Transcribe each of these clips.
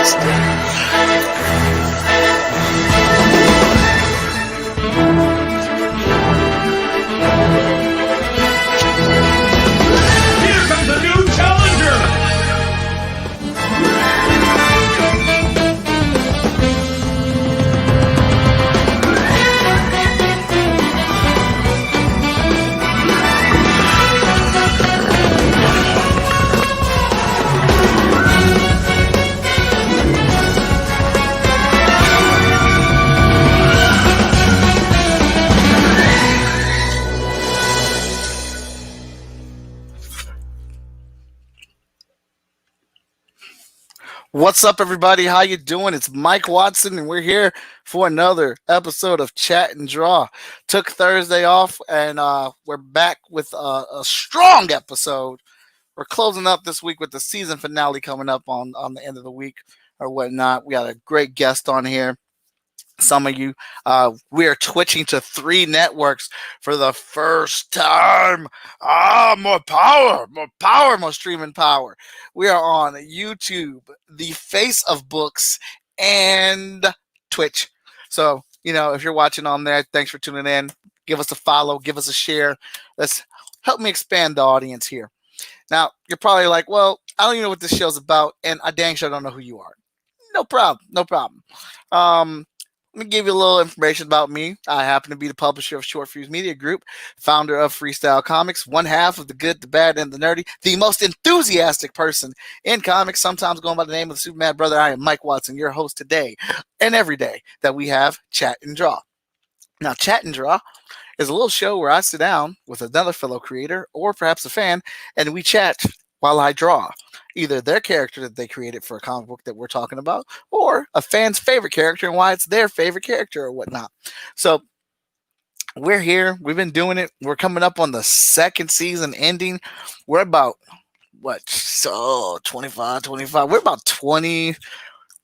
Here comes a new challenger! What's up, everybody? How you doing? It's Mike Watson, and we're here for another episode of Chat and Draw. Took Thursday off, and we're back with a strong episode. We're closing up this week with the season finale coming up on the end of the week or whatnot. We got a great guest on here. Some of you, we are twitching to 3 networks for the first time. More power, more streaming power. We are on YouTube, the face of books, and Twitch. So, if you're watching on there, thanks for tuning in. Give us a follow, give us a share. Let's help me expand the audience here. Now, you're probably like, well, I don't even know what this show's about, and I dang sure don't know who you are. No problem. Let me give you a little information about me. I happen to be the publisher of Short Fuse Media Group, founder of Freestyle Comics, one half of the good, the bad, and the nerdy, the most enthusiastic person in comics, sometimes going by the name of the Superman brother. I am Mike Watson, your host today and every day that we have Chat and Draw. Now, Chat and Draw is a little show where I sit down with another fellow creator or perhaps a fan, and we chat while I draw either their character that they created for a comic book that we're talking about, or a fan's favorite character and why it's their favorite character or whatnot. So we're here. We've been doing it. We're coming up on the 2nd season ending. We're about 25. We're about 20.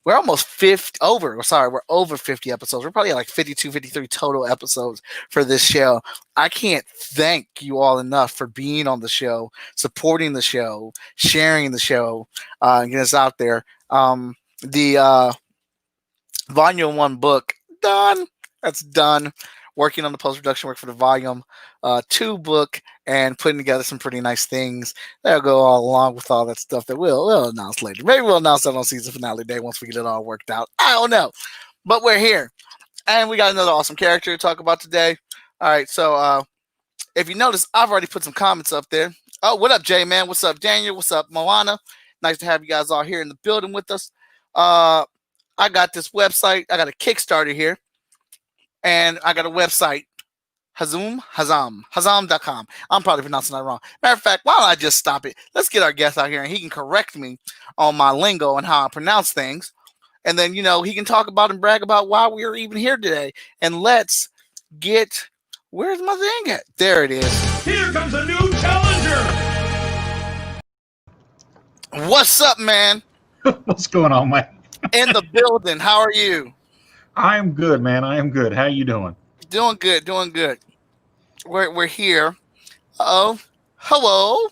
We're almost 50 over. We're over 50 episodes. We're probably like 52, 53 total episodes for this show. I can't thank you all enough for being on the show, supporting the show, sharing the show, getting us out there. The Volume 1 book, done. That's done. Working on the post-production work for the Volume 2 book and putting together some pretty nice things that'll go all along with all that stuff that we'll announce later. Maybe we'll announce that on season finale day once we get it all worked out. I don't know. But we're here. And we got another awesome character to talk about today. All right, so if you notice, I've already put some comments up there. Oh, what up, J-Man? What's up, Daniel? What's up, Moana? Nice to have you guys all here in the building with us. I got this website. I got a Kickstarter here. And I got a website, Hazzum.com. I'm probably pronouncing that wrong. Matter of fact, why don't I just stop it? Let's get our guest out here and he can correct me on my lingo and how I pronounce things. And then, he can talk about and brag about why we are even here today. And let's get, where's my thing at? There it is. Here comes a new challenger! What's up, man? What's going on, Mike? In the building. How are you? I'm good, man. I am good. How you doing? Doing good. We're here. Oh, hello,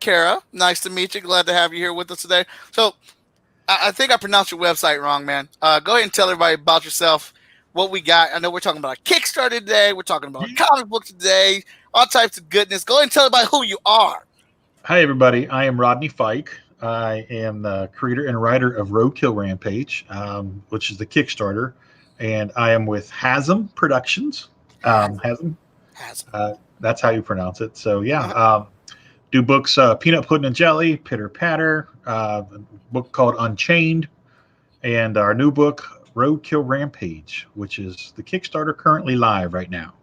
Kara. Nice to meet you. Glad to have you here with us today. So, I think I pronounced your website wrong, man. Go ahead and tell everybody about yourself, what we got. I know we're talking about a Kickstarter today. We're talking about a comic book today. All types of goodness. Go ahead and tell everybody who you are. Hi, everybody. I am Rodney Fyke. I am the creator and writer of Roadkill Rampage, which is the Kickstarter. And I am with Hazzum Productions. Hazzum. That's how you pronounce it. So, yeah. Do books, Peanut Pudding and Jelly, Pitter Patter, a book called Unchained, and our new book, Roadkill Rampage, which is the Kickstarter currently live right now.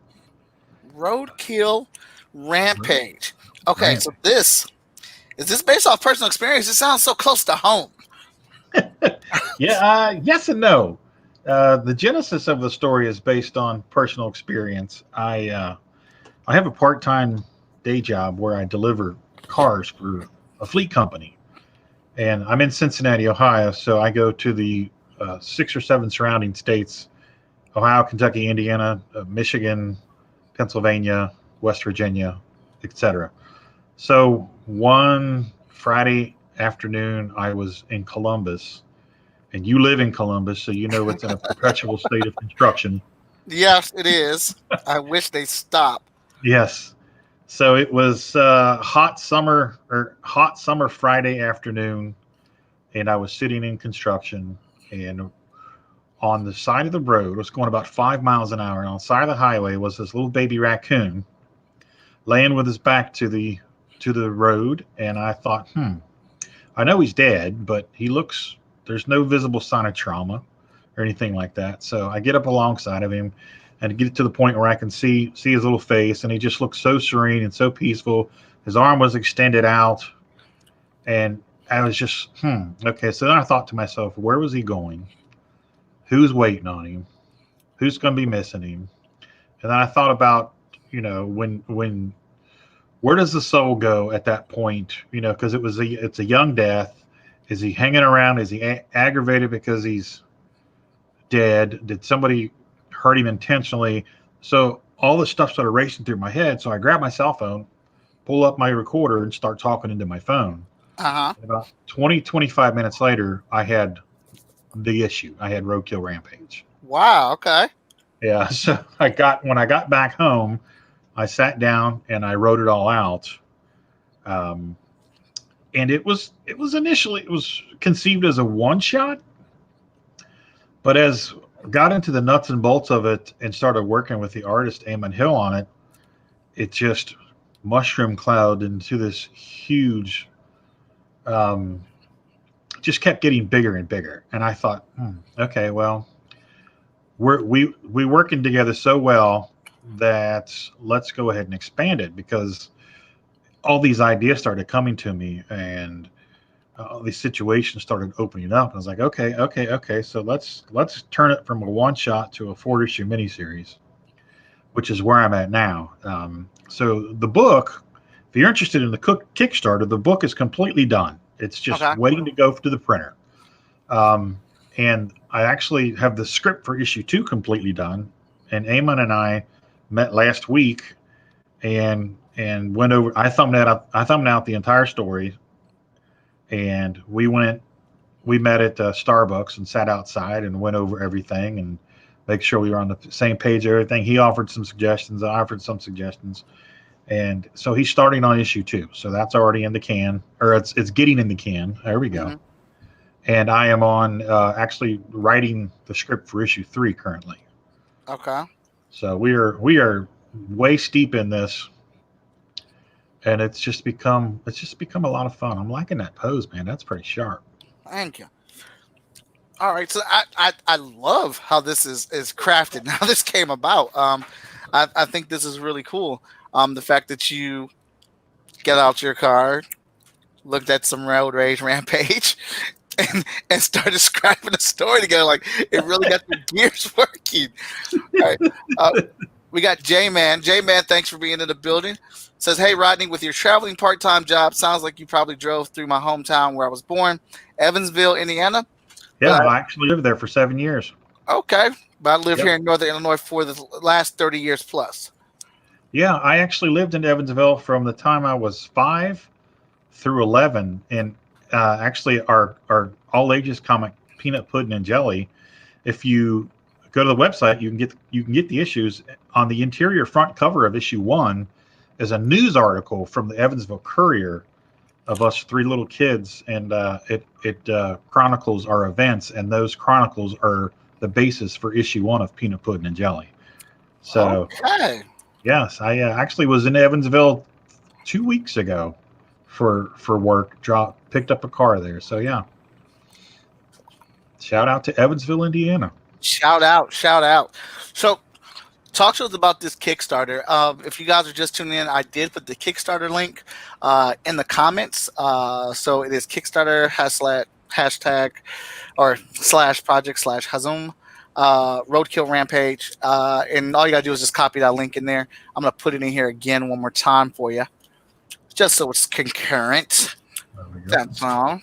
Roadkill Rampage. Okay, so is this based off personal experience? It sounds so close to home. Yeah, yes and no. The genesis of the story is based on personal experience. I have a part-time day job where I deliver cars for a fleet company, and I'm in Cincinnati, Ohio. So I go to the 6 or 7 surrounding states: Ohio, Kentucky, Indiana, Michigan, Pennsylvania, West Virginia, etc. So one Friday afternoon, I was in Columbus, and you live in Columbus, so you know it's in a perpetual state of construction. Yes, it is. I wish they stop. Yes. So it was hot summer Friday afternoon, and I was sitting in construction, and on the side of the road, it was going about 5 miles an hour, and on the side of the highway was this little baby raccoon laying with his back to the road, and I thought, I know he's dead, but there's no visible sign of trauma or anything like that. So I get up alongside of him and get to the point where I can see his little face, and he just looks so serene and so peaceful. His arm was extended out, and I was just, okay. So then I thought to myself, where was he going? Who's waiting on him? Who's going to be missing him? And then I thought about, where does the soul go at that point? Because it's a young death. Is he hanging around? Is he aggravated because he's dead? Did somebody hurt him intentionally? So all this stuff started racing through my head. So I grabbed my cell phone, pull up my recorder, and start talking into my phone. About 25 minutes later, I had the issue. I had Roadkill Rampage. Wow. Okay. Yeah. So when I got back home, I sat down and I wrote it all out. And it was initially conceived as a one shot, but as got into the nuts and bolts of it and started working with the artist Eamon Hill on it, it just mushroom cloud into this huge, just kept getting bigger and bigger. And I thought, okay, well, we working together so well that let's go ahead and expand it, because all these ideas started coming to me, and all these situations started opening up. I was like, okay. So let's turn it from a one shot to a 4-issue miniseries, which is where I'm at now. So the book, if you're interested in the Kickstarter, the book is completely done. It's just waiting to go to the printer. And I actually have the script for issue 2 completely done. And Eamon and I met last week and went over. I thumbed out the entire story, and we met at Starbucks and sat outside and went over everything and make sure we were on the same page. Everything. He offered some suggestions. I offered some suggestions. And so he's starting on issue 2. So that's already in the can, or it's getting in the can. There we go. Mm-hmm. And I am on actually writing the script for issue 3 currently. Okay. So we are waist deep in this, and it's just become a lot of fun. I'm liking that pose, man. That's pretty sharp. Thank you. All right, so I love how this is crafted. How this came about. I think this is really cool. The fact that you get out your car, looked at some Road Rage Rampage, and started scrapping a story together. Like, it really got the gears working. All right. We got J-Man. J-Man, thanks for being in the building. Says, hey, Rodney, with your traveling part-time job, sounds like you probably drove through my hometown where I was born, Evansville, Indiana. Yeah, I actually lived there for 7 years. Okay. But I lived here in Northern Illinois for the last 30 years plus. Yeah, I actually lived in Evansville from the time I was 5 through 11. And actually, our all-ages comic, Peanut Pudding and Jelly, if you go to the website, you can get the issues. On the interior front cover of issue 1 is a news article from the Evansville Courier of us 3 little kids, and it chronicles our events, and those chronicles are the basis for issue 1 of Peanut Pudding and Jelly. So, yes, I actually was in Evansville 2 weeks ago for work. Picked up a car there. So yeah, shout out to Evansville, Indiana. Shout out. So, talk to us about this Kickstarter. If you guys are just tuning in, I did put the Kickstarter link in the comments. So it is Kickstarter hashtag or /project /Hazzum Roadkill Rampage. And all you gotta do is just copy that link in there. I'm gonna put it in here again one more time for you, just so it's concurrent. That's all.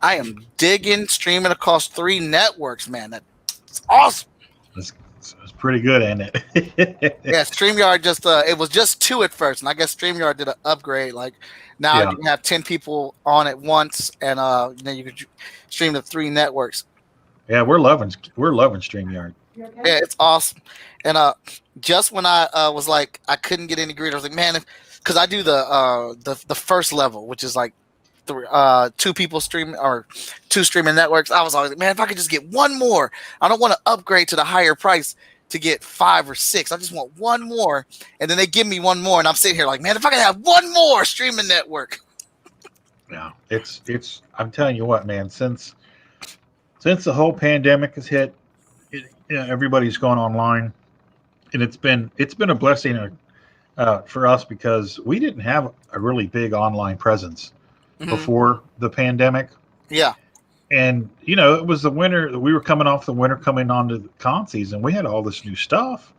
I am digging streaming across 3 networks, man. That's awesome. It's pretty good, ain't it? Yeah, StreamYard just it was just 2 at first, and I guess StreamYard did an upgrade. Like now Yeah. you can have 10 people on at once, and you can stream to 3 networks. Yeah, we're loving StreamYard. Yeah, it's awesome. And just when I was like I couldn't get any greeter, I was like, man, because I do the first level, which is like 2 people streaming or 2 streaming networks. I was always like, man, if I could just get one more, I don't want to upgrade to the higher price to get 5 or 6. I just want one more, and then they give me one more, and I'm sitting here like, man, if I could have one more streaming network. Yeah, it's. I'm telling you what, man. Since the whole pandemic has hit, everybody's gone online, and it's been a blessing for us because we didn't have a really big online presence before the pandemic. Yeah. And it was the winter. We were coming off the winter, coming on to the con season. We had all this new stuff,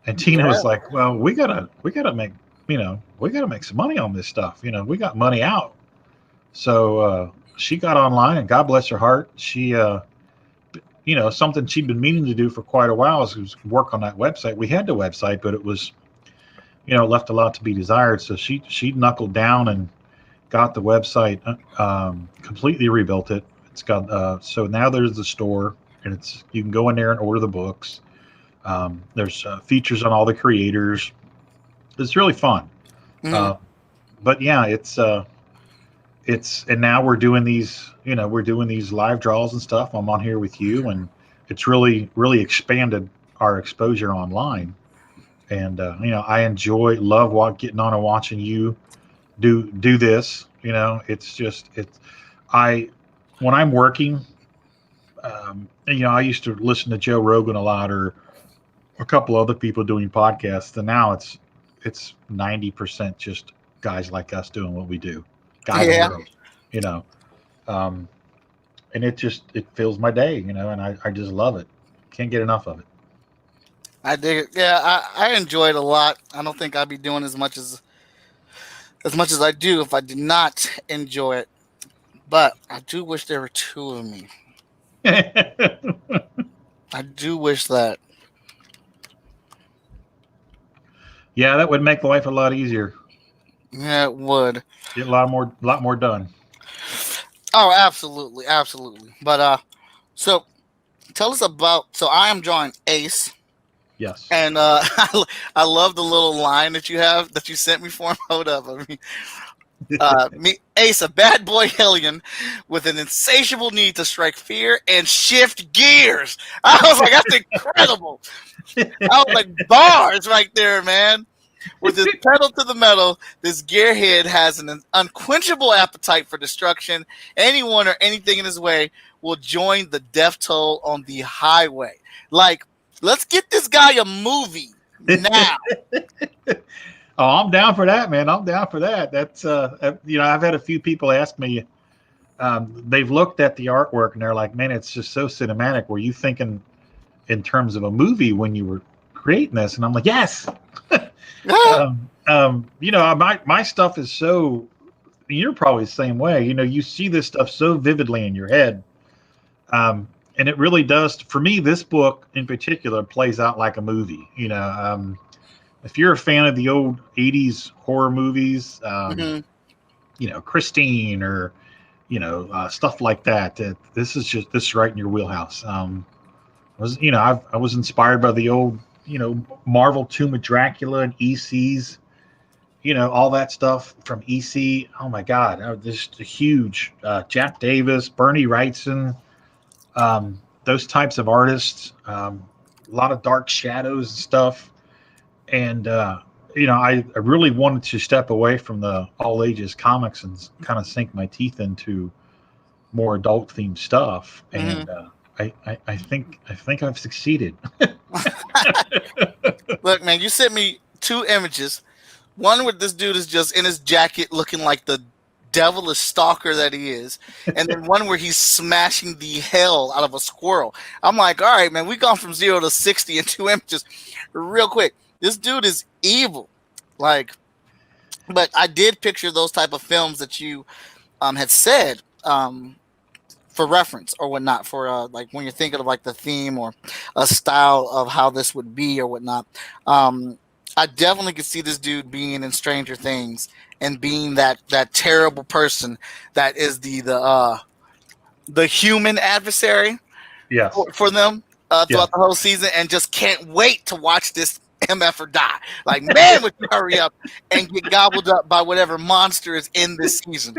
and Tina was like, "Well, we gotta make we gotta make some money on this stuff. We got money out." So she got online, and God bless her heart, she something she'd been meaning to do for quite a while was work on that website. We had the website, but it was left a lot to be desired. So she knuckled down and got the website completely rebuilt it. It's got so now there's the store, and you can go in there and order the books. There's features on all the creators. It's really fun. But yeah, it's and now we're doing these live draws and stuff. I'm on here with you, and it's really expanded our exposure online. And I love getting on and watching you do this. When I'm working, I used to listen to Joe Rogan a lot, or a couple other people doing podcasts, and now it's 90% just guys like us doing what we do. Guys, and it fills my day, and I just love it. Can't get enough of it. I dig it. Yeah, I enjoy it a lot. I don't think I'd be doing as much as I do if I did not enjoy it. But I do wish there were 2 of me. I do wish that. Yeah, that would make life a lot easier. Yeah, it would. Get a lot more done. Oh, absolutely. But so tell us about. So I am drawing Ace. Yes. And I love the little line that you sent me for him. Hold up. Ace, a bad boy hellion with an insatiable need to strike fear and shift gears. I was like, that's incredible. I was like, bars right there, man. With his pedal to the metal, this gearhead has an unquenchable appetite for destruction. Anyone or anything in his way will join the death toll on the highway. Like, let's get this guy a movie now. Oh, I'm down for that, man. I'm down for that. That's I've had a few people ask me. They've looked at the artwork and they're like, "Man, it's just so cinematic." Were you thinking in terms of a movie when you were creating this? And I'm like, yes. My stuff is so. You're probably the same way. You see this stuff so vividly in your head, and it really does. For me, this book in particular plays out like a movie. If you're a fan of the old 80s horror movies, Christine or, stuff like that, this is right in your wheelhouse. I was inspired by the old, Marvel Tomb of Dracula and EC's, all that stuff from EC. Oh my God. Just a huge, Jack Davis, Bernie Wrightson, those types of artists, a lot of dark shadows and stuff. And, I really wanted to step away from the all ages comics and kind of sink my teeth into more adult themed stuff. And I think I've succeeded. Look, man, you sent me 2 images. One where this dude is just in his jacket looking like the devilish stalker that he is. And then one where he's smashing the hell out of a squirrel. I'm like, all right, man, we've gone from 0 to 60 in 2 images real quick. This dude is evil. But I did picture those type of films that you had said for reference or whatnot, for like when you're thinking of like the theme or a style of how this would be or whatnot. I definitely could see this dude being in Stranger Things and being that terrible person that is the human adversary Yes. for them Yeah. throughout the whole season, and just can't wait to watch this MFer die. Like, man, would you hurry up and get gobbled up by whatever monster is in this season?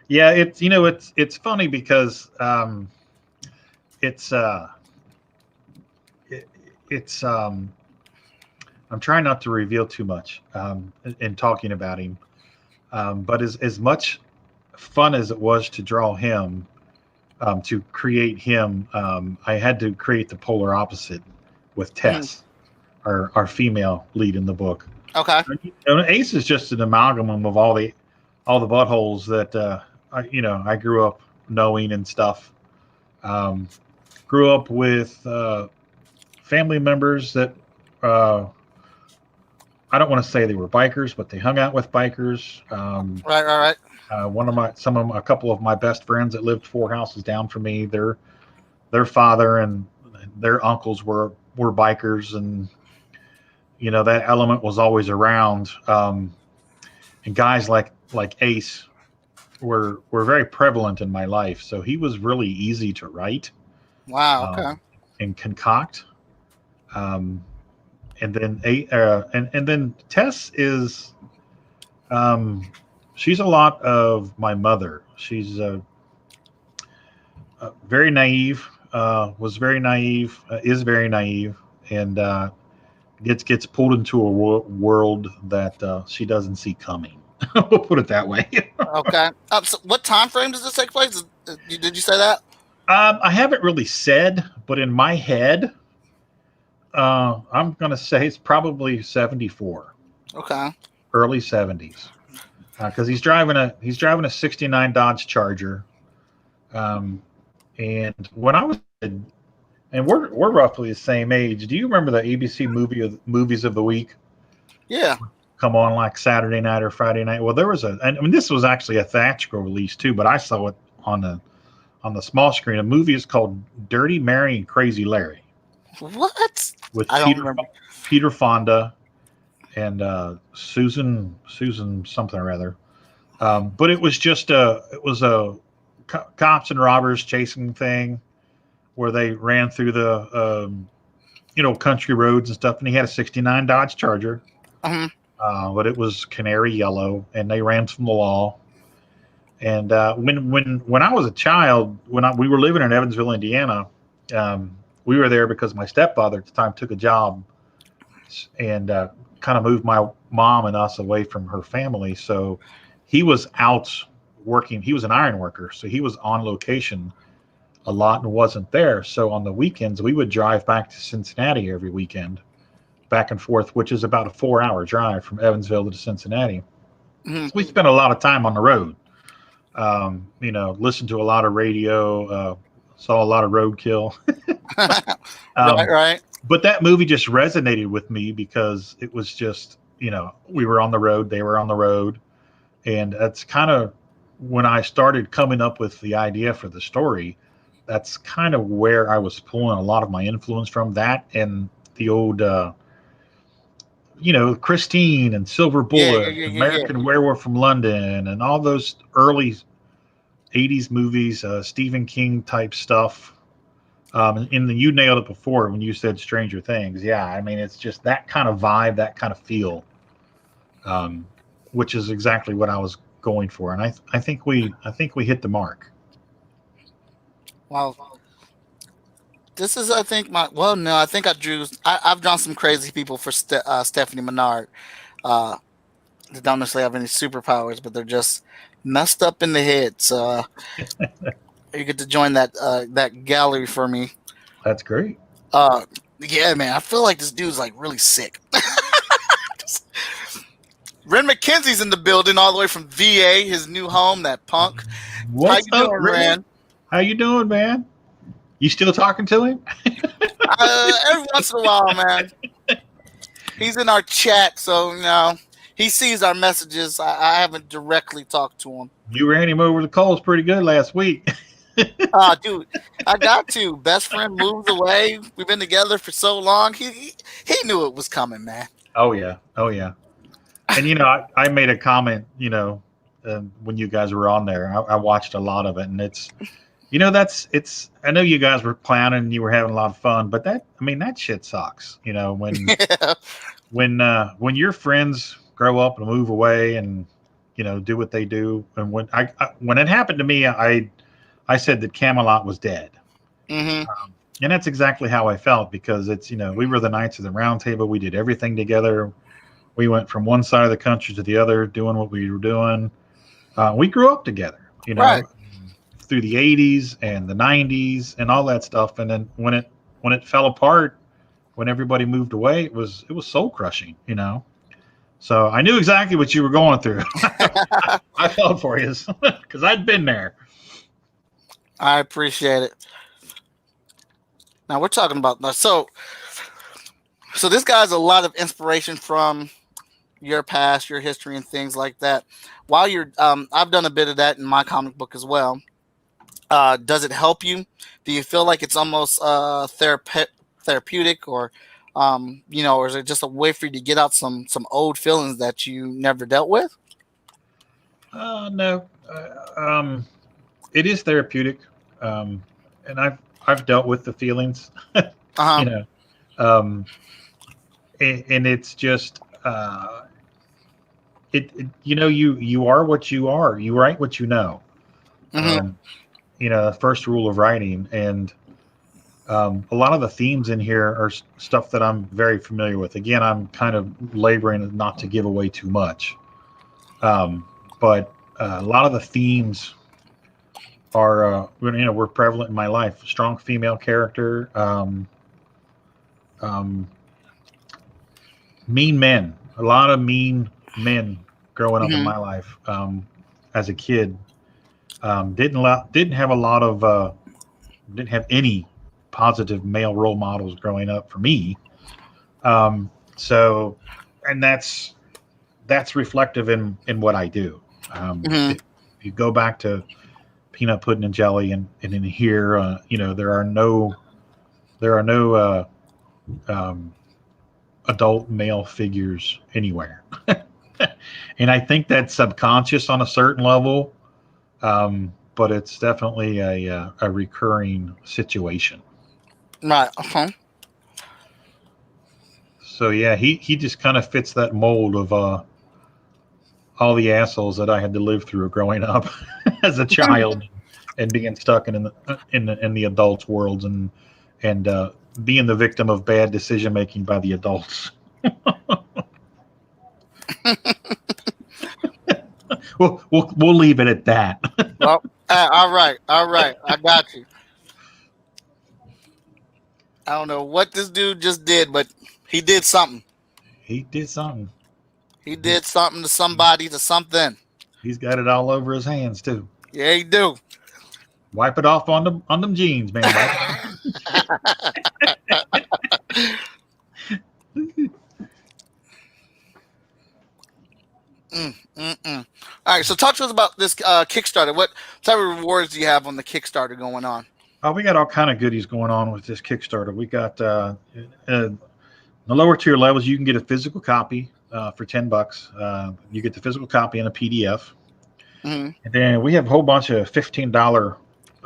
Yeah, it's funny because it's it's I'm trying not to reveal too much in talking about him, but as much fun as it was to draw him, to create him, I had to create the polar opposite with Tess, our female lead in the book. Okay. Ace is just an amalgam of all the buttholes that I grew up knowing and stuff. Grew up with family members that I don't want to say they were bikers, but they hung out with bikers. Right. A couple of my best friends that lived 4 houses down from me, their father and their uncles were bikers, and that element was always around. And guys like Ace were very prevalent in my life, so he was really easy to write. Wow. Okay. And concoct. And then Tess is, she's a lot of my mother. She's very naive, was very naive, is very naive, and gets pulled into a world that she doesn't see coming. We'll put it that way. Okay. So what time frame does this take place? Did you say that? I haven't really said, but in my head, I'm going to say it's probably 74. Okay. Early 70s. Because he's driving a 69 Dodge Charger. And when I was, and we're roughly the same age. Do you remember the ABC movies of the week? Yeah. Come on like Saturday night or Friday night. Well, there was this was actually a theatrical release too, but I saw it on the small screen. A movie is called Dirty Mary and Crazy Larry. What? With I don't remember. Peter Fonda and Susan something or other. But it was just a cops and robbers chasing thing where they ran through the country roads and stuff, and he had a 69 Dodge Charger. But it was canary yellow, and they ran from the law. And when I was a child, we were living in Evansville, Indiana, we were there because my stepfather at the time took a job and kind of moved my mom and us away from her family. So he was out working. He was an iron worker, so he was on location a lot and wasn't there. So on the weekends, we would drive back to Cincinnati every weekend, back and forth, which is about a 4-hour drive from Evansville to Cincinnati. So we spent a lot of time on the road. Listened to a lot of radio, saw a lot of Roadkill. Right. But that movie just resonated with me because it was just, we were on the road, they were on the road. And that's kind of when I started coming up with the idea for the story, that's kind of where I was pulling a lot of my influence from, that and the old, Christine and Silver Bullet, American Werewolf from London, and all those early 80s movies, Stephen King type stuff. You nailed it before when you said Stranger Things. Yeah, I mean, it's just that kind of vibe, that kind of feel, which is exactly what I was going for. And I think we hit the mark. Wow. This is, I think, I've drawn some crazy people for Stephanie Menard. They don't necessarily have any superpowers, but they're just messed up in the head. So you get to join that gallery for me. That's great. Yeah, man, I feel like this dude's like really sick. Ren McKenzie's in the building all the way from VA, his new home, that punk. What's How you up, doing, Ren? How you doing, man? You still talking to him? Every once in a while, man. He's in our chat, so he sees our messages. I haven't directly talked to him. You ran him over the coals pretty good last week. Dude, I got to. Best friend moves away. We've been together for so long. He knew it was coming, man. Oh yeah. And I made a comment. When you guys were on there, I watched a lot of it, and it's I know you guys were clowning and you were having a lot of fun, but that shit sucks. When Yeah. when your friends grow up and move away and do what they do, and when it happened to me, I said that Camelot was dead. Mm-hmm. And that's exactly how I felt, because it's we were the Knights of the Round Table. We did everything together. We went from one side of the country to the other doing what we were doing. We grew up together, Right. through the 80s and the 90s and all that stuff. And then when it fell apart, when everybody moved away, it was soul crushing, So I knew exactly what you were going through. I felt for you because I'd been there. I appreciate it. Now we're talking about so this guy's a lot of inspiration from your past, your history, and things like that. While you're, I've done a bit of that in my comic book as well. Does it help you? Do you feel like it's almost therapeutic, or or is it just a way for you to get out some old feelings that you never dealt with? No, it is therapeutic, and I've dealt with the feelings, Uh-huh. and it's just you are what you are. You write what you know. Mm-hmm. The first rule of writing, and a lot of the themes in here are stuff that I'm very familiar with. Again, I'm kind of laboring not to give away too much, but a lot of the themes are were prevalent in my life. Strong female character, mean men, a lot of mean men growing up in Mm-hmm. my life as a kid. Didn't have any positive male role models growing up for me. So, and that's reflective in what I do. Mm-hmm. If you go back to Peanut Pudding and Jelly, and in here, there are no adult male figures anywhere. And I think that's subconscious on a certain level, but it's definitely a recurring situation. Right. Uh-huh. So yeah, he just kind of fits that mold of all the assholes that I had to live through growing up as a child, and being stuck in the adults' worlds, and being the victim of bad decision making by the adults. We'll leave it at that. Well, all right. I got you. I don't know what this dude just did, but he did something. He did something. He did something to somebody, to something. He's got it all over his hands too. Yeah, he do. Wipe it off on them jeans, man. All right, so talk to us about this Kickstarter. What type of rewards do you have on the Kickstarter going on? We got all kind of goodies going on with this Kickstarter. We got the lower tier levels. You can get a physical copy for $10. You get the physical copy in a PDF, Mm-hmm. and then we have a whole bunch of $15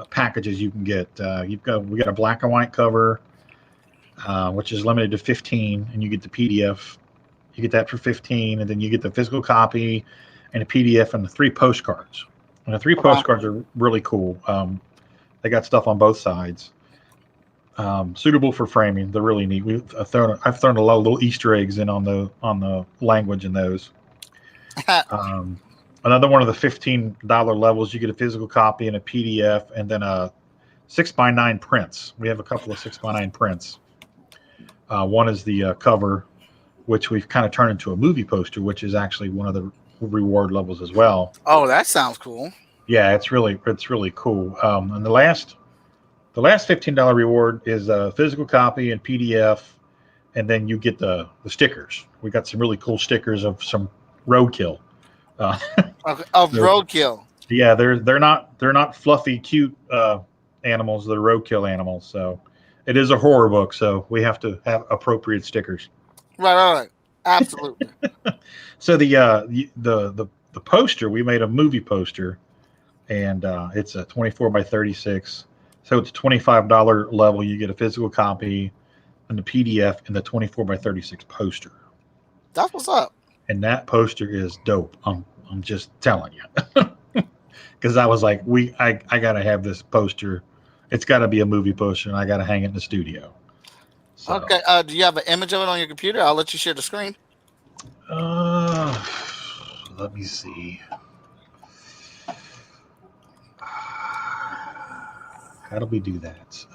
packages you can get. We got a black and white cover, which is limited to 15, and you get the PDF. You get that for 15, and then you get the physical copy and a PDF and the 3 postcards. And the 3 postcards are really cool. They got stuff on both sides. Suitable for framing. They're really neat. I've thrown a lot of little Easter eggs in on the language in those. Another one of the $15 levels, you get a physical copy and a PDF, and then a 6x9 prints. We have a couple of 6x9 prints. One is the cover, which we've kind of turned into a movie poster, which is actually one of the reward levels as well. Oh, that sounds cool. Yeah, it's really cool. And the last $15 reward is a physical copy and PDF, and then you get the stickers. We got some really cool stickers of some Roadkill. Okay, of Roadkill. Yeah, they're not fluffy, cute animals. They're roadkill animals. So it is a horror book. So we have to have appropriate stickers. Right. Absolutely. So the poster, we made a movie poster, and it's a 24 by 36. So it's $25 level. You get a physical copy and the PDF and the 24 by 36 poster. That's what's up. And that poster is dope. I'm just telling you. Because I was like, I gotta have this poster. It's got to be a movie poster, and I got to hang it in the studio. So, Okay. Do you have an image of it on your computer? I'll let you share the screen. let me see. How do we do that?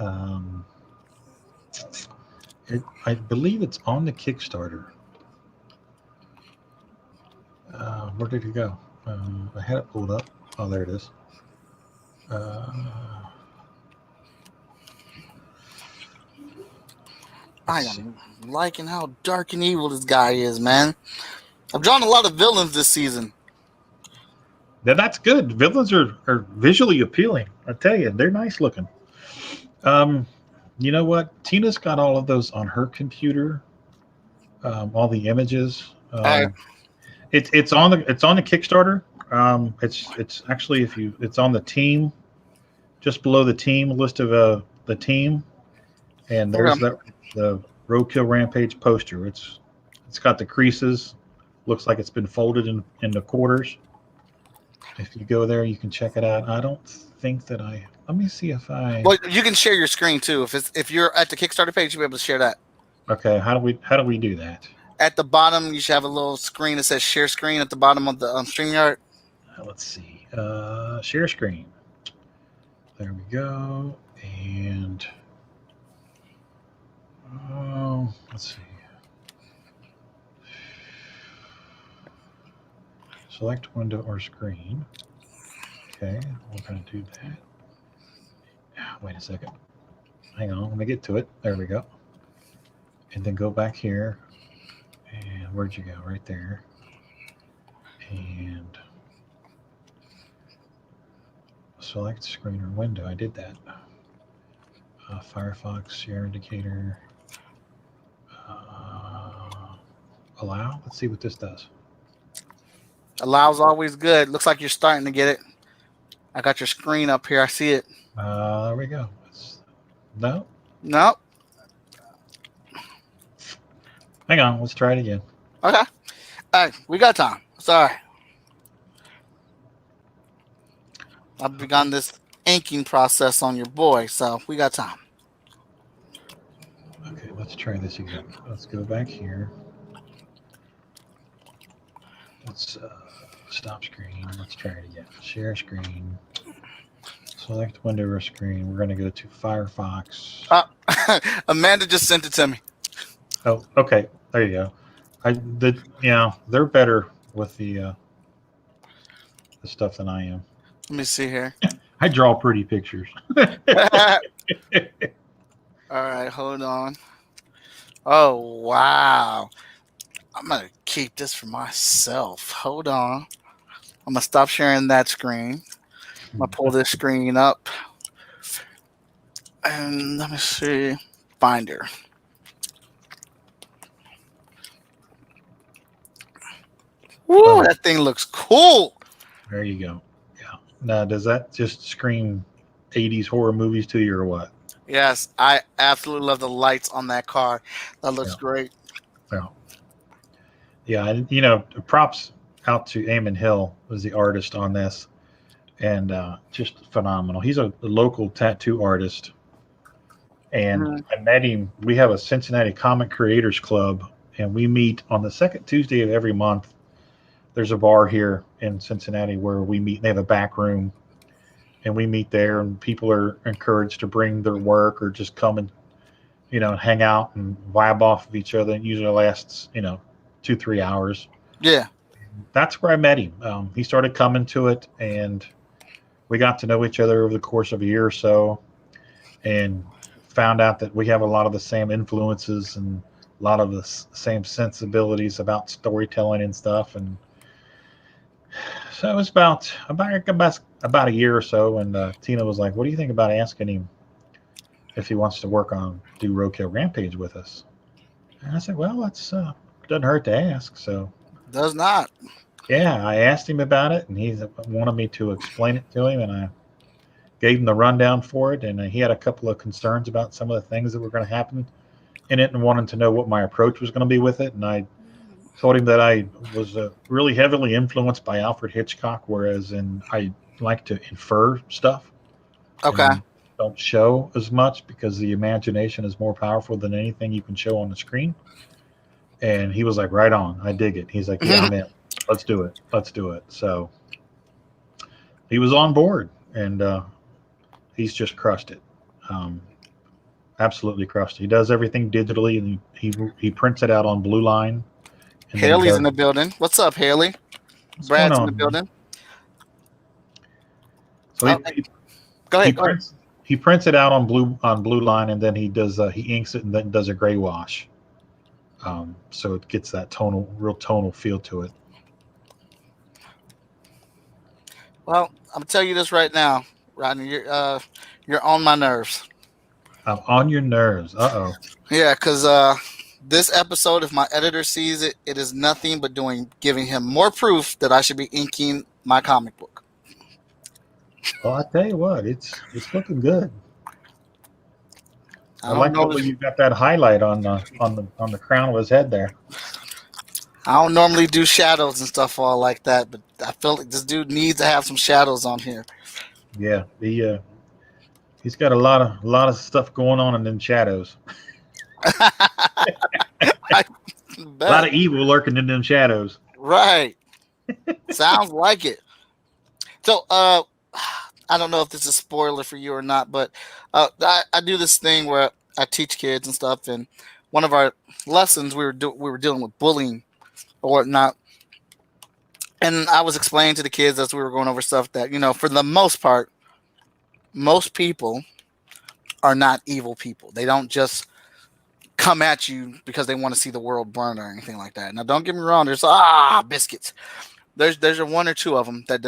I believe it's on the Kickstarter. Where did it go? I had it pulled up. Oh, there it is. I am liking how dark and evil this guy is, man. I've drawn a lot of villains this season. That's good. Villains are visually appealing. I tell you, they're nice looking. You know what? Tina's got all of those on her computer. All the images. It's on the Kickstarter. It's actually it's on the team, just below the team list of the team, and there's the Roadkill Rampage poster. It's got the creases. Looks like it's been folded in the quarters. If you go there, you can check it out. I don't think that let me see if I. Well, you can share your screen too. If you're at the Kickstarter page, you'll be able to share that. Okay, how do we do that? At the bottom, you should have a little screen that says "Share Screen" at the bottom of the StreamYard. Let's see. Share screen. There we go. And let's see. Select window or screen. Okay, we're going to do that. Wait a second. Hang on, let me get to it. There we go. And then go back here. And where'd you go? Right there. And select screen or window. I did that. Firefox share indicator. Allow. Let's see what this does. Allow's always good. Looks like you're starting to get it. I got your screen up here. I see it. There we go. No. Nope. Hang on. Let's try it again. Okay. All right. We got time. Sorry. I've begun this inking process on your boy, so we got time. Okay. Let's try this again. Let's go back here. Let's stop screen. Let's try it again. Share screen. Select window or screen. We're going to go to Firefox. Amanda just sent it to me. Oh, okay. There you go. They're better with the stuff than I am. Let me see here. I draw pretty pictures. All right, hold on. Oh, wow. I'm going to keep this for myself. Hold on. I'm going to stop sharing that screen. I'm going to pull this screen up. And let me see. Finder. Woo, that thing looks cool. There you go. Yeah. Now, does that just scream 80s horror movies to you or what? Yes, I absolutely love the lights on that car. That looks great. Yeah. Yeah, and props out to Eamon Hill, was the artist on this, and just phenomenal. He's a local tattoo artist, and I met him. We have a Cincinnati Comic Creators Club, and we meet on the second Tuesday of every month. There's a bar here in Cincinnati where we meet. They have a back room, and we meet there, and people are encouraged to bring their work or just come and hang out and vibe off of each other. It usually lasts 2-3 hours. Yeah. That's where I met him. He started coming to it, and we got to know each other over the course of a year or so, and found out that we have a lot of the same influences and a lot of the same sensibilities about storytelling and stuff. And So it was about a year or so, and Tina was like, "What do you think about asking him if he wants to do Roadkill Rampage with us?" And I said, "Well, it's doesn't hurt to ask." So Does not. yeah, I asked him about it, and he wanted me to explain it to him, and I gave him the rundown for it, and he had a couple of concerns about some of the things that were going to happen in it, and wanted to know what my approach was going to be with it, and I told him that I was really heavily influenced by Alfred Hitchcock, whereas I like to infer stuff Okay. and don't show as much because the imagination is more powerful than anything you can show on the screen. And he was like, "Right on, I dig it." He's like, "Yeah, I'm in. Let's do it. Let's do it." So he was on board, and he's just crushed it. Absolutely crushed it. He does everything digitally, and he prints it out on Blue Line. And Haley's in the building. What's up, Haley? What's Brad's going in the on, building. So Go ahead. he prints it out on Blue Line, and then he inks it and then does a gray wash. So it gets that real tonal feel to it. Well, I'm gonna tell you this right now, Rodney. You're on my nerves. I'm on your nerves. Uh-oh. Yeah, because this episode, if my editor sees it, it is nothing but giving him more proof that I should be inking my comic book. Well, I tell you what, it's looking good. I don't like know the way you got that highlight on the crown of his head there. I don't normally do shadows and stuff all like that, but I feel like this dude needs to have some shadows on here. Yeah, he's got a lot of stuff going on in them shadows. A lot of evil lurking in them shadows. Right. Sounds like it. So, I don't know if this is a spoiler for you or not, but I do this thing where I teach kids and stuff, and one of our lessons we were dealing with bullying or whatnot, and I was explaining to the kids as we were going over stuff that, for the most part, most people are not evil people. They don't just come at you because they want to see the world burn or anything like that. Now, don't get me wrong. There's biscuits. There's one or two of them that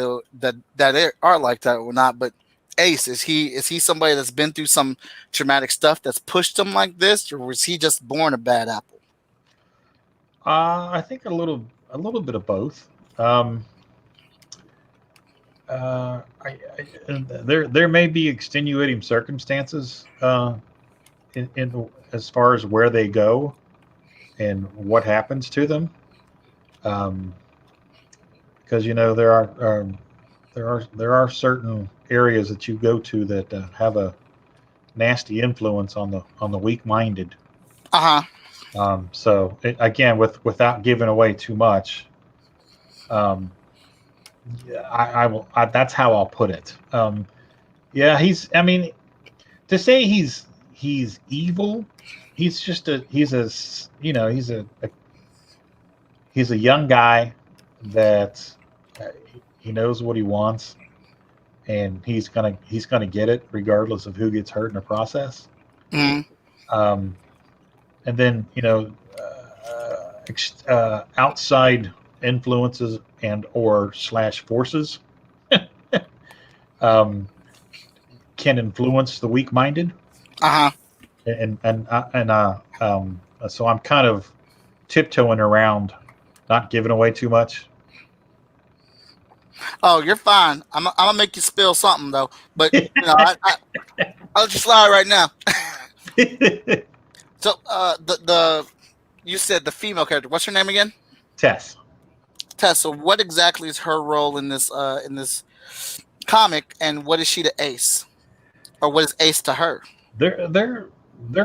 are like that or not. But Ace, is he somebody that's been through some traumatic stuff that's pushed him like this, or was he just born a bad apple? I think a little bit of both. There may be extenuating circumstances in as far as where they go and what happens to them. Because there are certain areas that you go to that have a nasty influence on the weak-minded. So again, without giving away too much, that's how I'll put it. Yeah, to say he's evil, he's a young guy that he knows what he wants, and he's gonna get it regardless of who gets hurt in the process. Mm-hmm. And then outside influences and or / forces can influence the weak-minded. And so I'm kind of tiptoeing around, not giving away too much. Oh, you're fine. I'm gonna make you spill something though, but I'll just slide right now. So you said the female character. What's her name again? Tess. So what exactly is her role in this comic, and what is she to Ace, or what is Ace to her? They're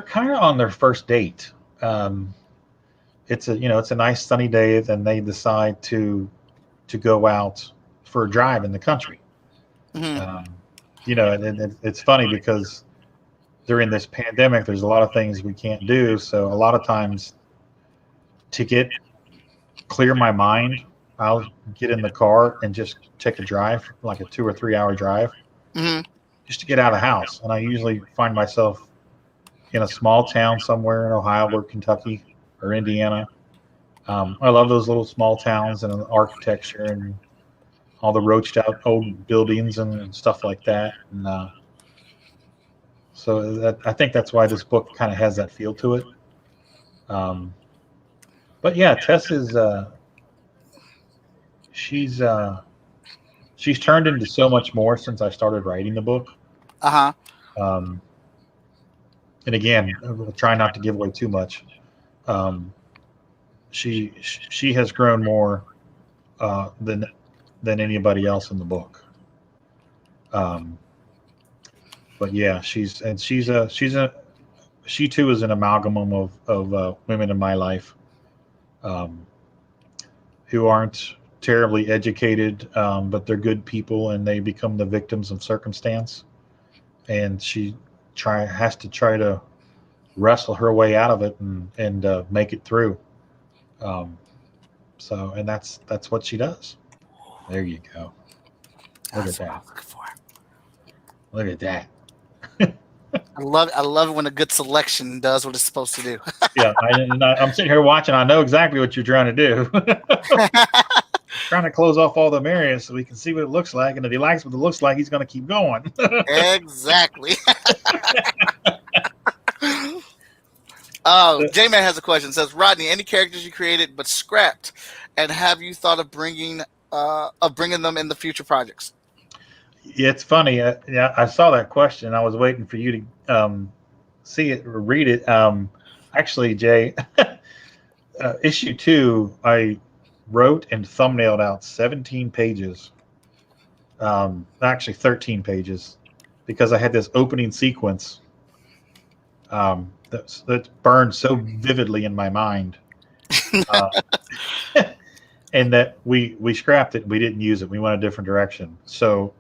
kind of on their first date. It's a nice sunny day, then they decide to go out for a drive in the country. Mm-hmm. And it's funny because during this pandemic, there's a lot of things we can't do. So a lot of times, to clear my mind, I'll get in the car and just take a drive, like a 2 or 3 hour drive, mm-hmm. just to get out of the house. And I usually find myself in a small town somewhere in Ohio or Kentucky or Indiana. I love those little small towns and the architecture, and all the roached out old buildings and stuff like that. And so I think that's why this book kind of has that feel to it. But yeah, Tess is she's turned into so much more since I started writing the book. And again, we'll try not to give away too much. She has grown more than anybody else in the book. But yeah, she too is an amalgam of women in my life who aren't terribly educated, but they're good people, and they become the victims of circumstance. And she has to try to wrestle her way out of it and make it through. So, and that's what she does. There you go. Look at that. Look at that. I love it when a good selection does what it's supposed to do. Yeah, I'm sitting here watching. I know exactly what you're trying to do. Trying to close off all the areas so we can see what it looks like, and if he likes what it looks like, he's going to keep going. Exactly. J-Man has a question. It says, Rodney, any characters you created but scrapped, and have you thought of bringing them in the future projects? It's funny. Yeah, I saw that question. I was waiting for you to see it or read it. Actually, Jay, issue 2, I wrote and thumbnailed out 17 pages. Actually, 13 pages, because I had this opening sequence that burned so vividly in my mind, and that we scrapped it. We didn't use it. We went a different direction. So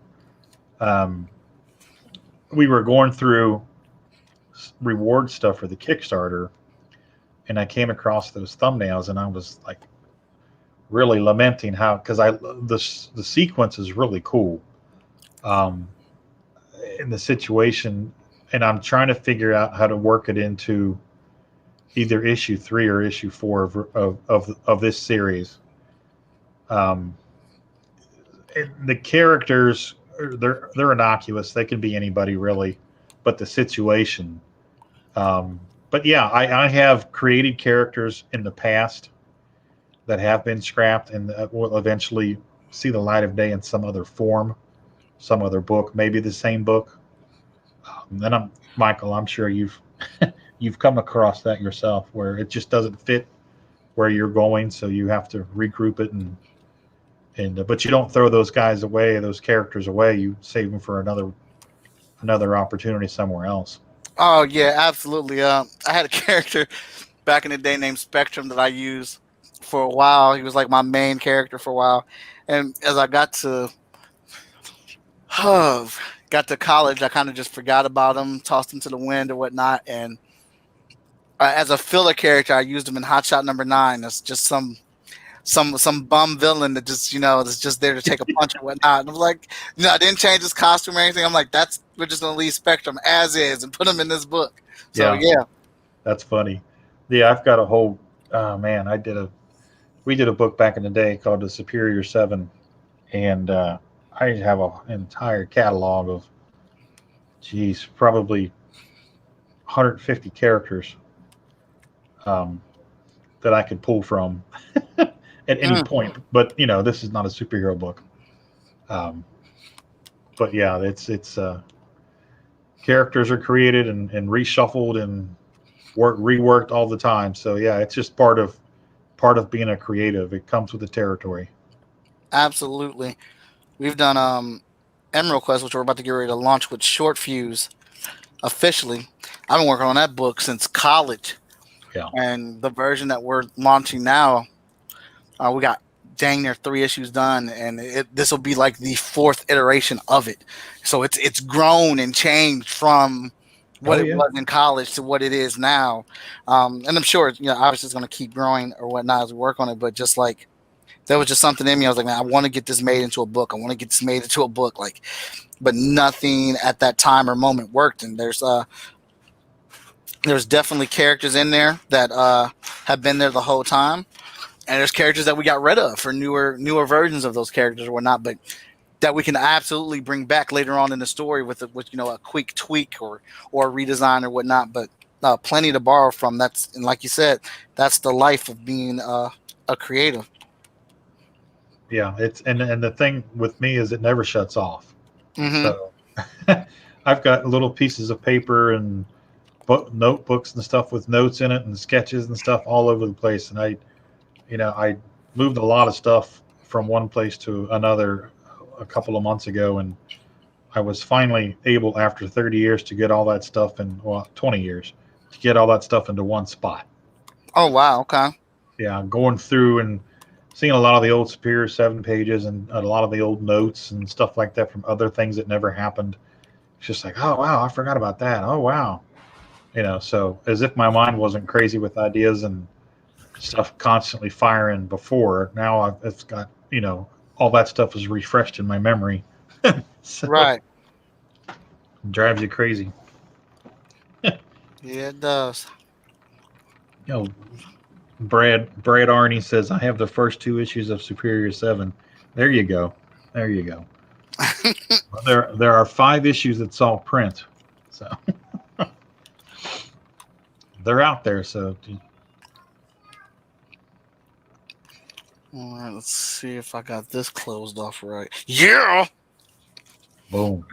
we were going through reward stuff for the Kickstarter, and I came across those thumbnails, and I was like really lamenting how, because the sequence is really cool in the situation, and I'm trying to figure out how to work it into either issue 3 or issue 4 of this series. And the characters, they're innocuous. They can be anybody really, but the situation. But yeah, I have created characters in the past that have been scrapped and that will eventually see the light of day in some other form, some other book, maybe the same book. Then Michael, I'm sure you've come across that yourself, where it just doesn't fit where you're going, so you have to regroup it and but you don't throw those guys away, those characters away. You save them for another opportunity somewhere else. Oh yeah, absolutely. I had a character back in the day named Spectrum that I used for a while. He was like my main character for a while, and as I got to college, I kind of just forgot about him, tossed him to the wind or whatnot. And as a filler character, I used him in Hot Shot Number 9. That's just some bum villain that just, that's just there to take a punch or whatnot. And I was like, I didn't change his costume or anything. I'm like, we're just gonna leave Spectrum as is and put him in this book. So yeah. That's funny. Yeah, I've got a whole man. We did a book back in the day called The Superior 7, and I have an entire catalog of, probably 150 characters that I could pull from at any point. But this is not a superhero book. But yeah, it's characters are created and reshuffled and reworked all the time. So yeah, it's just part of being a creative. It comes with the territory. Absolutely. We've done Emerald Quest, which we're about to get ready to launch with Short Fuse officially. I've been working on that book since college. Yeah. And the version that we're launching now, we got dang near 3 issues done, and this will be like the 4th iteration of it. So it's grown and changed from what it was in college to what it is now. And I'm sure, obviously it's going to keep growing or whatnot as we work on it, but just like, there was just something in me. I was like, man, I want to get this made into a book. But nothing at that time or moment worked. And there's definitely characters in there that have been there the whole time. And there's characters that we got rid of for newer versions of those characters or whatnot, but that we can absolutely bring back later on in the story with a quick tweak or a redesign or whatnot. But plenty to borrow from. That's, and like you said, that's the life of being a creative. Yeah, it's and the thing with me is it never shuts off. Mm-hmm. So I've got little pieces of paper and notebooks and stuff with notes in it and sketches and stuff all over the place. And I moved a lot of stuff from one place to another a couple of months ago, and I was finally able, after 30 years, to get all that stuff 20 years, to get all that stuff into one spot. Oh, wow. Okay. Yeah, going through and seeing a lot of the old Superior 7 pages and a lot of the old notes and stuff like that from other things that never happened. It's just like, oh, wow, I forgot about that. Oh, wow. So as if my mind wasn't crazy with ideas and stuff constantly firing before. Now it's got, all that stuff is refreshed in my memory. So Right. It drives you crazy. Yeah, it does. Brad Arney says, I have the first 2 issues of Superior 7. There you go. Well, there are 5 issues that saw print. So they're out there. So all right, let's see if I got this closed off right. Yeah. boom.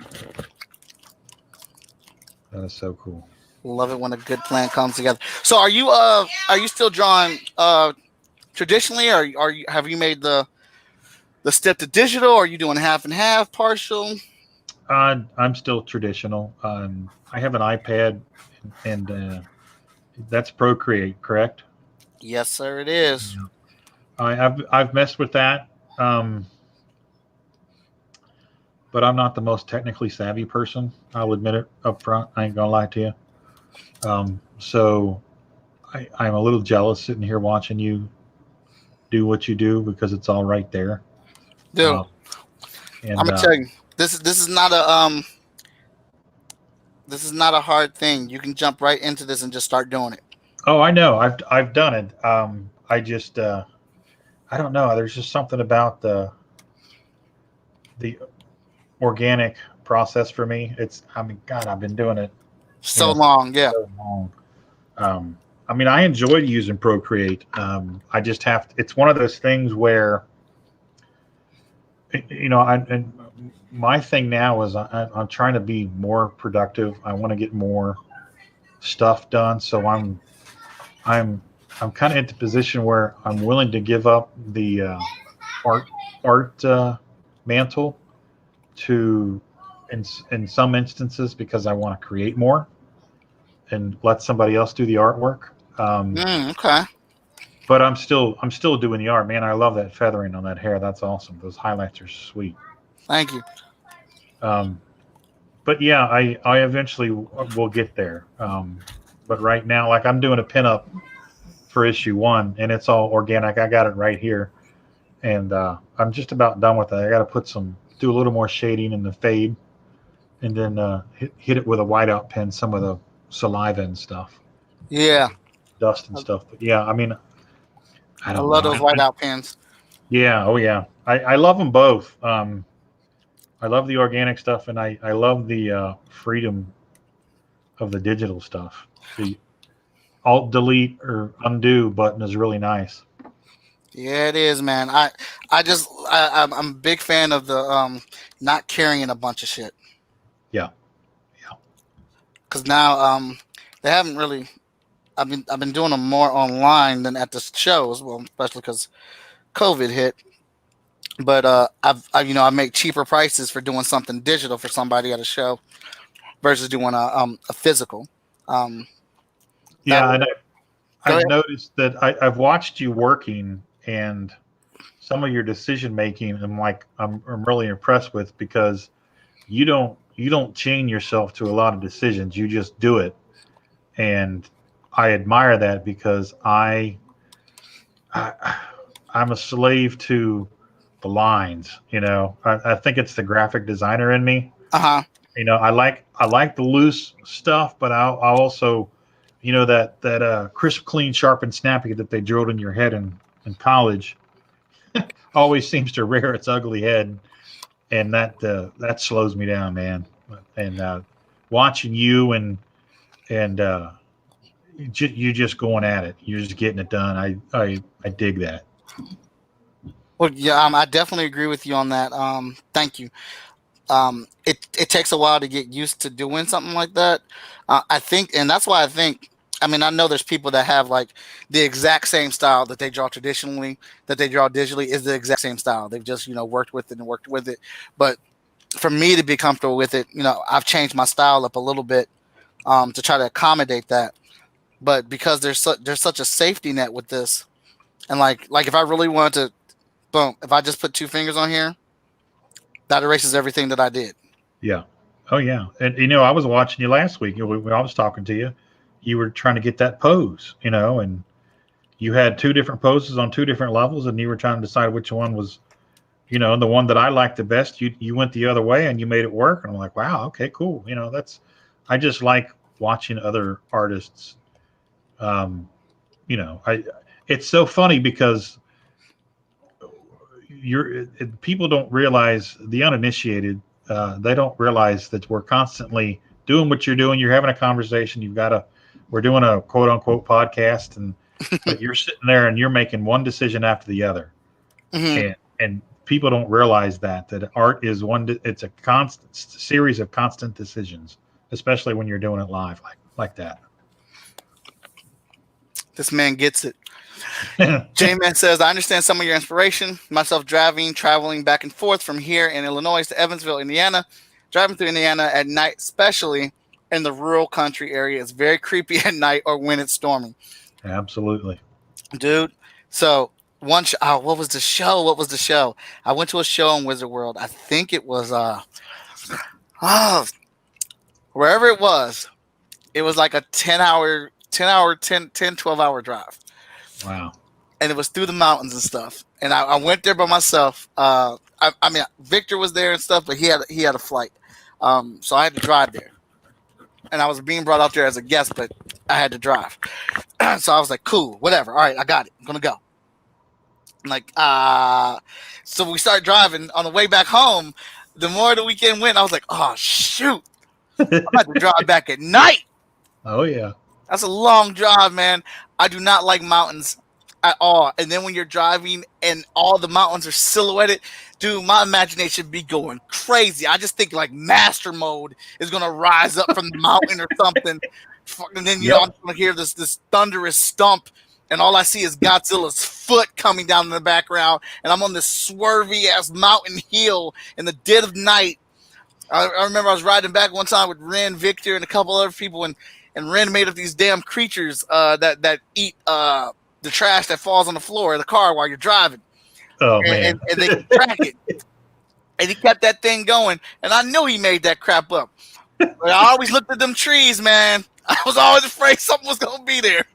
That is so cool. Love it when a good plan comes together. So are you still drawing traditionally, or have you made the step to digital? Or are you doing half and half, partial? I'm still traditional. I have an iPad, and that's Procreate, correct? Yes, sir, it is. Yeah. I've messed with that, but I'm not the most technically savvy person. I'll admit it up front. I ain't gonna lie to you. So I'm a little jealous sitting here watching you do what you do, because it's all right there. Dude, and I'm gonna tell you, this is not a hard thing. You can jump right into this and just start doing it. Oh, I know. I've done it. I just I don't know. There's just something about the organic process for me. God, I've been doing it so long. Yeah. So long. I enjoyed using Procreate. I just have to, it's one of those things where, and my thing now is I'm trying to be more productive. I want to get more stuff done. So I'm kind of in the position where I'm willing to give up the art mantle to in some instances, because I want to create more and let somebody else do the artwork. Okay. But I'm still doing the art, man. I love that feathering on that hair. That's awesome. Those highlights are sweet. Thank you. But yeah, I eventually will get there. But right now, like, I'm doing a pinup for issue 1, and it's all organic. I got it right here, and I'm just about done with it. I got to do a little more shading in the fade, and then hit it with a whiteout pen, some of the saliva and stuff. Yeah. Dust and stuff. But yeah, I love those whiteout pens. Yeah. Oh yeah. I love them both. I love the organic stuff, and I love the freedom of the digital stuff. The Alt Delete or Undo button is really nice. Yeah, it is, man. I'm a big fan of the not carrying a bunch of shit. Yeah. Because now they haven't really. I've been doing them more online than at the shows. Well, especially because COVID hit. But I make cheaper prices for doing something digital for somebody at a show versus doing a physical. Yeah, and I've noticed that I've watched you working, and some of your decision making. I'm really impressed with, because you don't chain yourself to a lot of decisions. You just do it, and I admire that, because I'm a slave to the lines. I think it's the graphic designer in me. Uh-huh. I like the loose stuff, but I also, that crisp, clean, sharp, and snappy that they drilled in your head in in college always seems to rear its ugly head, and that slows me down, man. And watching you and you just going at it, you're just getting it done. I dig that. Well, yeah, I definitely agree with you on that. Thank you. It takes a while to get used to doing something like that. I think, and that's why I think. I mean, I know there's people that have like the exact same style that they draw traditionally, that they draw digitally is the exact same style. They've just worked with it and worked with it. But for me to be comfortable with it, I've changed my style up a little bit to try to accommodate that. But because there's such a safety net with this, and like if I really wanted to, boom, if I just put two fingers on here, that erases everything that I did. Yeah. Oh yeah. And I was watching you last week. When I was talking to you, you were trying to get that pose, and you had two different poses on two different levels, and you were trying to decide which one was, the one that I liked the best. You went the other way and you made it work. And I'm like, wow, okay, cool. I just like watching other artists. It's so funny because people don't realize, the uninitiated, they don't realize that we're constantly doing what you're doing. You're having a conversation. We're doing a quote unquote podcast, but you're sitting there and you're making one decision after the other. Mm-hmm. And people don't realize that art is it's a constant series of constant decisions, especially when you're doing it live like that. This man gets it. J-Man says, I understand some of your inspiration. Myself traveling back and forth from here in Illinois to Evansville, Indiana. Driving through Indiana at night, especially in the rural country area, is very creepy at night or when it's storming. Absolutely. Dude, so what was the show? I went to a show in Wizard World. I think it was wherever it was like a 12-hour drive. Wow. And it was through the mountains and stuff. And I went there by myself. I mean, Victor was there and stuff, but he had a flight. So I had to drive there. And I was being brought out there as a guest, but I had to drive. So I was like, cool, whatever. All right, I got it. I'm going to go. I'm like, so we started driving. On the way back home, the more the weekend went, I was like, oh, shoot. I'm about to drive back at night. Oh, yeah. That's a long drive, man. I do not like mountains at all. And then when you're driving and all the mountains are silhouetted, dude, my imagination be going crazy. I just think like master mode is going to rise up from the mountain or something. And then, I'm going to hear this thunderous stump. And all I see is Godzilla's foot coming down in the background. And I'm on this swervy ass mountain hill in the dead of night. I remember I was riding back one time with Ren, Victor, and a couple other people. And Ren made up these damn creatures that eat the trash that falls on the floor of the car while you're driving. Oh, man. And they track it. And he kept that thing going. And I knew he made that crap up. But I always looked at them trees, man. I was always afraid something was going to be there.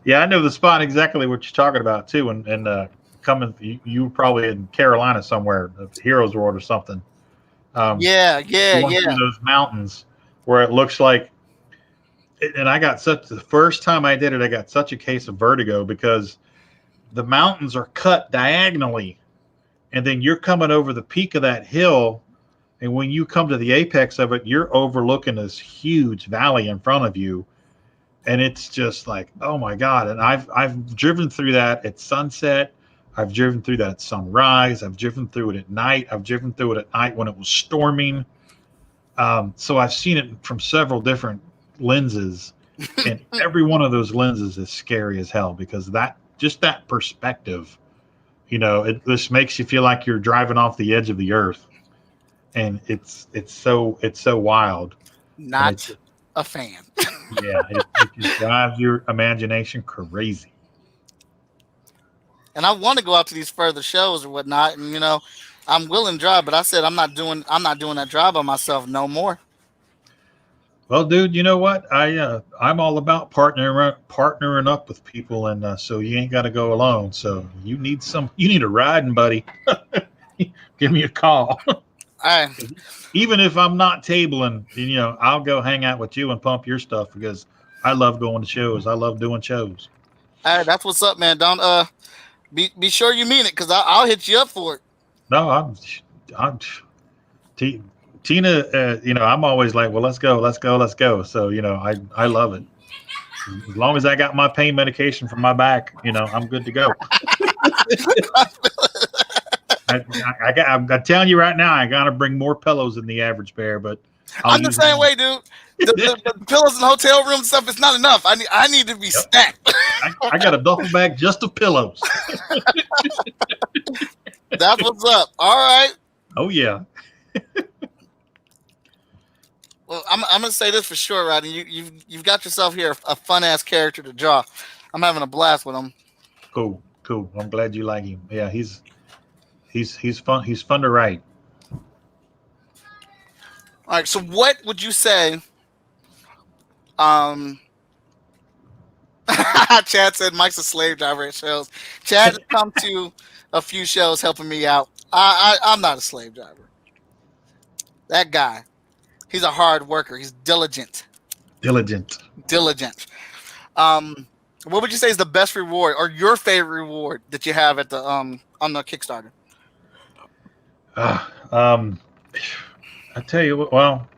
Yeah, I know the spot exactly what you're talking about, too. And coming, you were probably in Carolina somewhere, Heroes World or something. Yeah. Through those mountains where it looks like, and the first time I did it, I got such a case of vertigo because the mountains are cut diagonally, and then you're coming over the peak of that hill, and when you come to the apex of it, you're overlooking this huge valley in front of you, and it's just like, oh my God. And I've driven through that at sunset. I've driven through that at sunrise. I've driven through it at night. I've driven through it at night when it was storming. So I've seen it from several different lenses, and every one of those lenses is scary as hell because that perspective, it just makes you feel like you're driving off the edge of the earth, and it's so wild. Not a fan. Yeah, it just drives your imagination crazy. And I want to go out to these further shows or whatnot, and I'm willing to drive, but I said I'm not doing that drive by myself no more. Well, dude, you know what? I'm all about partnering up with people, and so you ain't got to go alone. So you need a riding buddy. Give me a call. Even if I'm not tabling, I'll go hang out with you and pump your stuff because I love going to shows. I love doing shows. All right, that's what's up, man. Don't be sure you mean it, because I'll hit you up for it. No, I'm Tina. I'm always like, well, let's go. So I love it. As long as I got my pain medication for my back, I'm good to go. I'm telling you right now, I gotta bring more pillows than the average bear, but I'm the same way, dude. The pillows in the hotel room and stuff, it's not enough. I need to be stacked. I got a duffel bag just of pillows. That's what's up. All right. Oh yeah. Well, I'm gonna say this for sure, Rodney. You've got yourself here a fun ass character to draw. I'm having a blast with him. Cool. I'm glad you like him. Yeah, he's fun. He's fun to write. All right. So, what would you say? Chad said Mike's a slave driver at shows. Chad has come to a few shows helping me out. I'm not a slave driver. That guy, he's a hard worker. He's diligent. What would you say is the best reward or your favorite reward that you have at the on the Kickstarter? I tell you what. Well,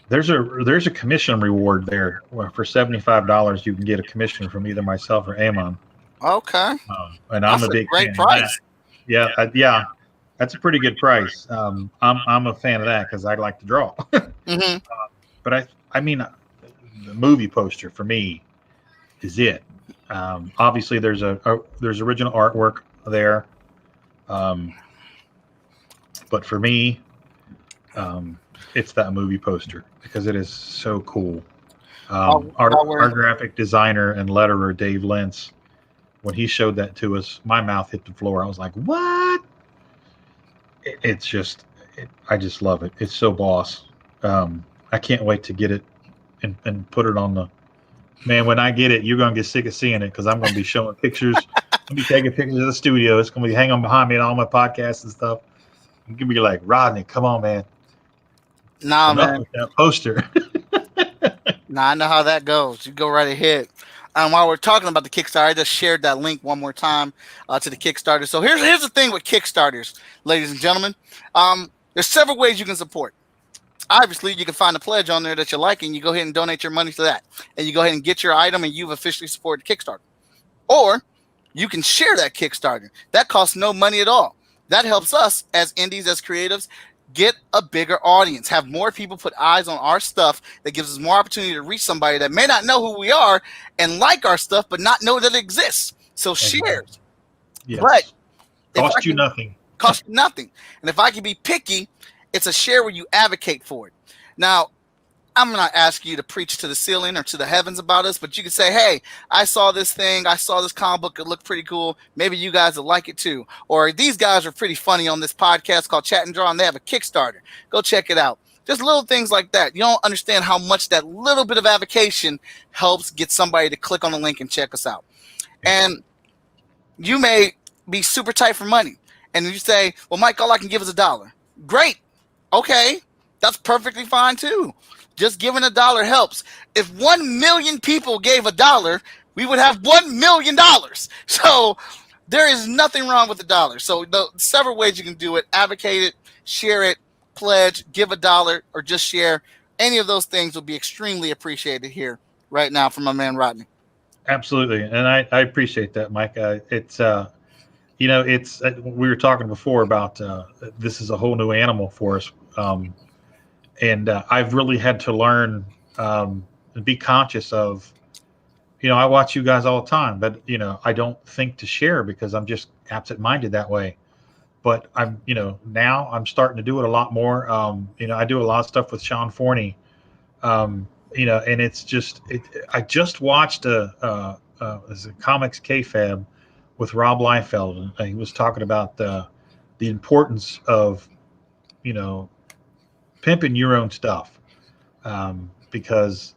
there's a commission reward there. Where for $75, you can get a commission from either myself or Amon. Okay. And I'm a big great fan price. of that. Yeah, that's a pretty good price. I'm a fan of that because I like to draw. Mm-hmm. But I mean, the movie poster for me is it. Obviously, there's original artwork there. But for me, it's that movie poster because it is so cool. Our graphic designer and letterer, Dave Lentz, when he showed that to us, my mouth hit the floor. I was like, what? I just love it. It's so boss. I can't wait to get it and put it on the, man, when I get it, you're going to get sick of seeing it because I'm going to be showing pictures. I'm going to be taking pictures of the studio. It's going to be hanging behind me in all my podcasts and stuff. You can be like, Rodney, come on, man. Nah, man. With that poster. Nah, I know how that goes. You go right ahead. While we're talking about the Kickstarter, I just shared that link one more time to the Kickstarter. So here's the thing with Kickstarters, ladies and gentlemen. There's several ways you can support. Obviously, you can find a pledge on there that you like, and you go ahead and donate your money to that. And you go ahead and get your item, and you've officially supported Kickstarter. Or you can share that Kickstarter. That costs no money at all. That helps us as indies, as creatives, get a bigger audience, have more people put eyes on our stuff. That gives us more opportunity to reach somebody that may not know who we are and like our stuff, but not know that it exists. So shares. Yes. But cost you nothing. Cost you nothing. And if I can be picky, it's a share where you advocate for it. Now, I'm not asking you to preach to the ceiling or to the heavens about us, but you can say, hey, I saw this thing. I saw this comic book. It looked pretty cool. Maybe you guys will like it too. Or these guys are pretty funny on this podcast called Chat and Draw, and they have a Kickstarter. Go check it out. Just little things like that. You don't understand how much that little bit of avocation helps get somebody to click on the link and check us out. And you may be super tight for money. And you say, well, Mike, all I can give is $1. Great. Okay. That's perfectly fine too. Just giving $1 helps. If 1 million people gave $1, we would have $1 million. So there is nothing wrong with $1. So the several ways you can do it: advocate it, share it, pledge, give $1, or just share. Any of those things will be extremely appreciated here right now from my man Rodney. Absolutely, and I appreciate that, Mike. It's we were talking before about this is a whole new animal for us. And I've really had to learn and be conscious of, I watch you guys all the time, but, I don't think to share because I'm just absent-minded that way. But I'm, now I'm starting to do it a lot more. I do a lot of stuff with Sean Forney, and it's just, I just watched a Comics Kayfabe with Rob Liefeld, and he was talking about the importance of, pimping your own stuff, because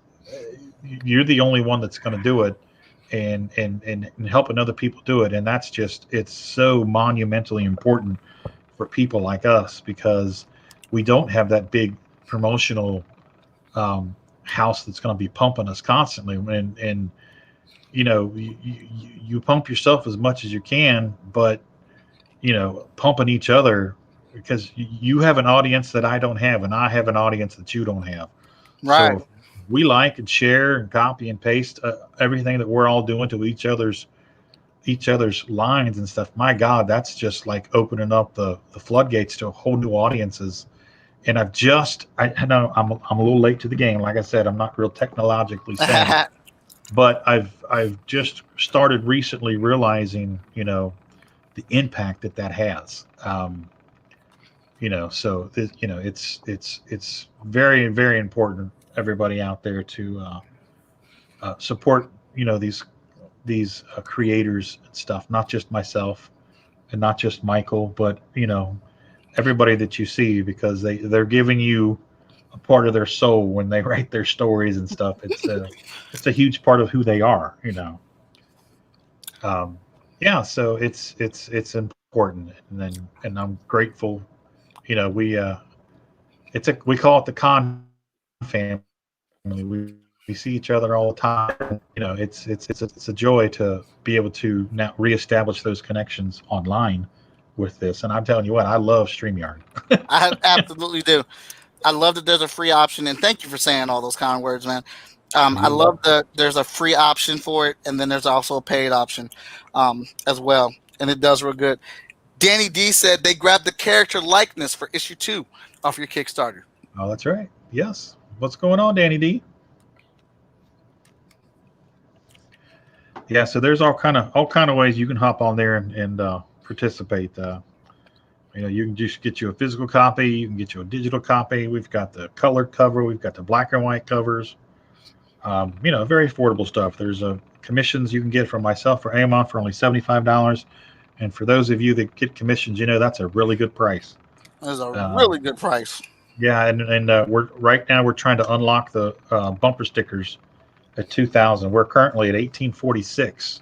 you're the only one that's going to do it, and helping other people do it. And that's just, it's so monumentally important for people like us because we don't have that big promotional house that's going to be pumping us constantly. And you pump yourself as much as you can, but pumping each other, because you have an audience that I don't have, and I have an audience that you don't have. Right. So if we like and share and copy and paste everything that we're all doing to each other's lines and stuff. My God, that's just like opening up the floodgates to a whole new audiences. And I know I'm a little late to the game. Like I said, I'm not real technologically savvy, but I've just started recently realizing, the impact that has. So it's very, very important, everybody out there, to support, these creators and stuff, not just myself and not just Michael, but everybody that you see, because they're giving you a part of their soul when they write their stories and stuff. It's a huge part of who they are. Um, yeah, so it's important, and I'm grateful. We call it the Con family. We see each other all the time. It's a joy to be able to now reestablish those connections online with this. And I'm telling you what, I love StreamYard. I absolutely do. I love that there's a free option, and thank you for saying all those kind words, man. I You're love welcome. that there's a free option for it, and then there's also a paid option as well, and it does real good. Danny D said they grabbed the character likeness for issue 2 off your Kickstarter. Oh, that's right. Yes. What's going on, Danny D? Yeah. So there's all kind of ways you can hop on there and participate. You can just get you a physical copy. You can get you a digital copy. We've got the colored cover. We've got the black and white covers. Very affordable stuff. There's commissions you can get from myself for Amon for only $75. And for those of you that get commissions, that's a really good price. That's a Um, really good price. yeah, and we're trying to unlock the bumper stickers at 2,000. We're currently at 1846.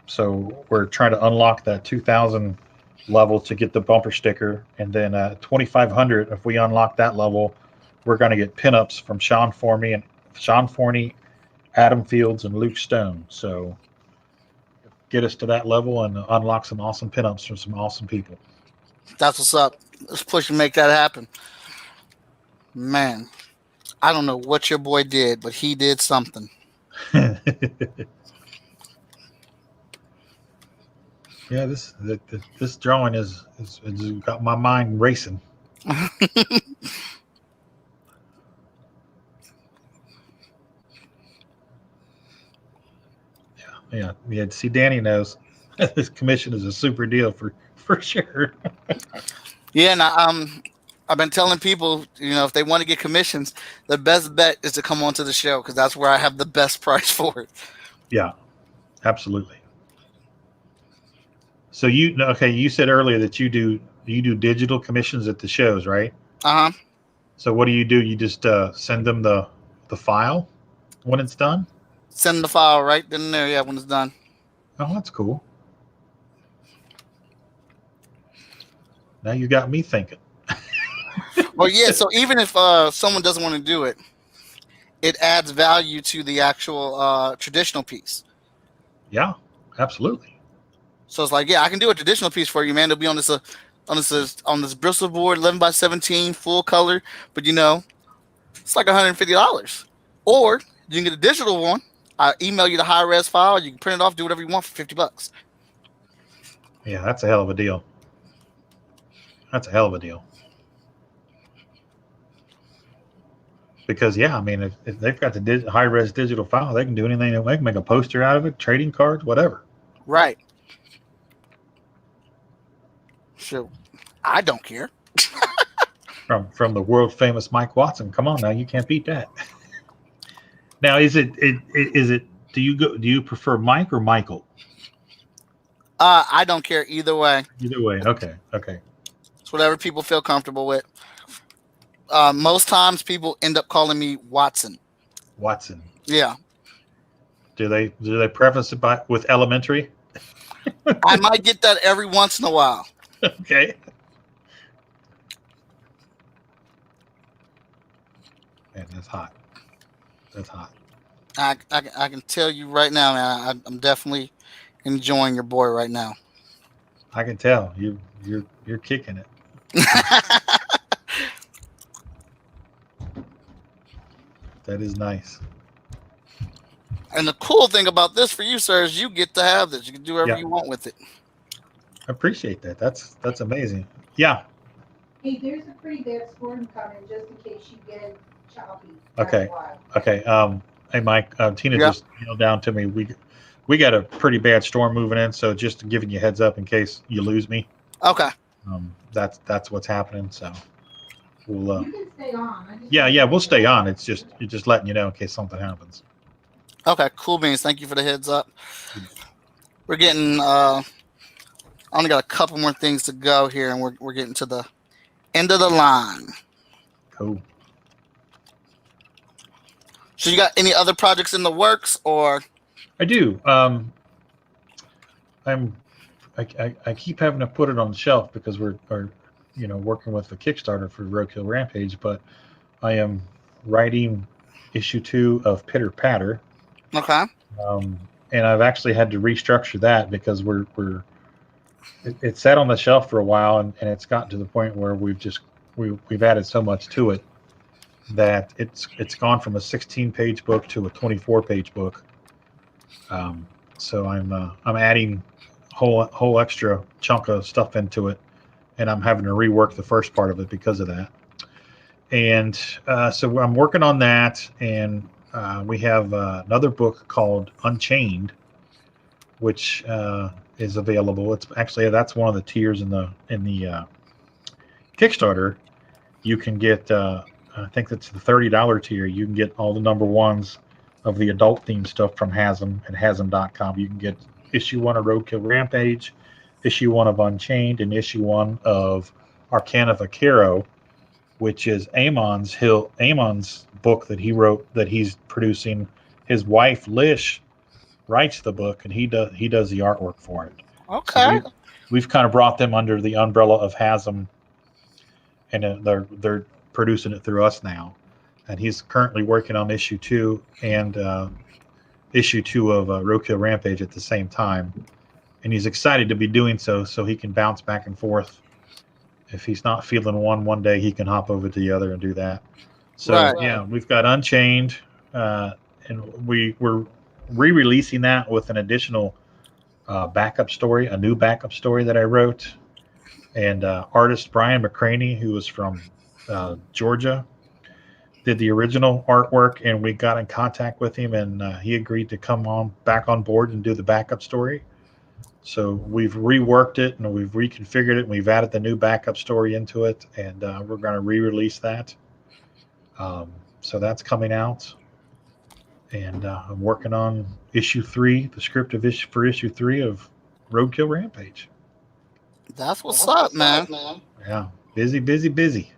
So we're trying to unlock that 2,000 level to get the bumper sticker, and then 2,500. If we unlock that level, we're going to get pinups from Sean Forney, Adam Fields, and Luke Stone. So get us to that level and unlock some awesome pinups from some awesome people. That's what's up. Let's push and make that happen. Man, I don't know what your boy did, but he did something. Yeah, this drawing is got my mind racing. Yeah. See, Danny knows this commission is a super deal for sure. Yeah, and I've been telling people, if they want to get commissions, the best bet is to come onto the show because that's where I have the best price for it. Yeah, absolutely. So you said earlier that you do digital commissions at the shows, right? Uh huh. So what do? You just send them the file when it's done? Send the file right then and there. Yeah, when it's done. Oh, that's cool. Now you got me thinking. Well, yeah. So even if someone doesn't want to do it, it adds value to the actual traditional piece. Yeah, absolutely. So it's like, yeah, I can do a traditional piece for you, man. It'll be on this Bristol board, 11x17, full color. But it's like $150. Or you can get a digital one. I email you the high res file. You can print it off, do whatever you want for $50. Yeah, that's a hell of a deal. That's a hell of a deal. Because if they've got the high res digital file, they can do anything. They can make a poster out of it, trading cards, whatever. Right. So I don't care. From the world famous Mike Watson. Come on now, you can't beat that. Now, is it? Do you prefer Mike or Michael? I don't care either way. Either way, okay. It's whatever people feel comfortable with. Most times people end up calling me Watson. Watson. Yeah. Do they preface it with elementary? I might get that every once in a while. Okay. Man, that's hot. That's hot. I can tell you right now, man. I'm definitely enjoying your boy right now. I can tell you're kicking it. That is nice. And the cool thing about this for you, sir, is you get to have this. You can do whatever Yeah. you want with it. I appreciate that. That's amazing. Yeah. Hey, there's a pretty bad storm coming, just in case you get choppy. Okay. Okay. Hey, Mike. Tina Yep. just emailed down to me. We got a pretty bad storm moving in, so just giving you a heads up in case you lose me. Okay. That's what's happening. So we'll. You can stay on. Yeah, we'll stay on. It's just letting you know in case something happens. Okay. Cool beans. Thank you for the heads up. We're getting. I only got a couple more things to go here, and we're getting to the end of the line. Cool. So you got any other projects in the works, or? I do. I keep having to put it on the shelf because we're working with the Kickstarter for Roadkill Rampage, but I am writing issue 2 of Pitter Patter. Okay. And I've actually had to restructure that because it sat on the shelf for a while, and it's gotten to the point where we've added so much to it that it's gone from a 16-page book to a 24-page book. So I'm adding whole extra chunk of stuff into it, and I'm having to rework the first part of it because of that. And so I'm working on that, and we have another book called Unchained, which is available. It's actually that's one of the tiers in the Kickstarter. You can get I think that's the $30 tier. You can get all the number ones of the adult themed stuff from Hazzum at Hazzum.com. You can get issue 1 of Roadkill Rampage, issue 1 of Unchained, and issue 1 of Arcana Vaquero, which is Amon's book that he wrote that he's producing. His wife Lish writes the book, and he does the artwork for it. Okay. So we've kind of brought them under the umbrella of Hazzum, and they're producing it through us now. And he's currently working on issue 2 and issue 2 of Roadkill Rampage at the same time, and he's excited to be doing so he can bounce back and forth. If he's not feeling one day, he can hop over to the other and do that. So Right. Yeah, we've got Unchained, and we're re-releasing that with an additional backup story, a new backup story that I wrote. And artist Brian McCraney, who was from Georgia, did the original artwork, and we got in contact with him, and he agreed to come back on board and do the backup story. So we've reworked it, and we've reconfigured it, and we've added the new backup story into it, and we're going to re-release that. So that's coming out, and I'm working on issue 3, the script of for issue 3 of Roadkill Rampage. That's what's up, man. Yeah, busy.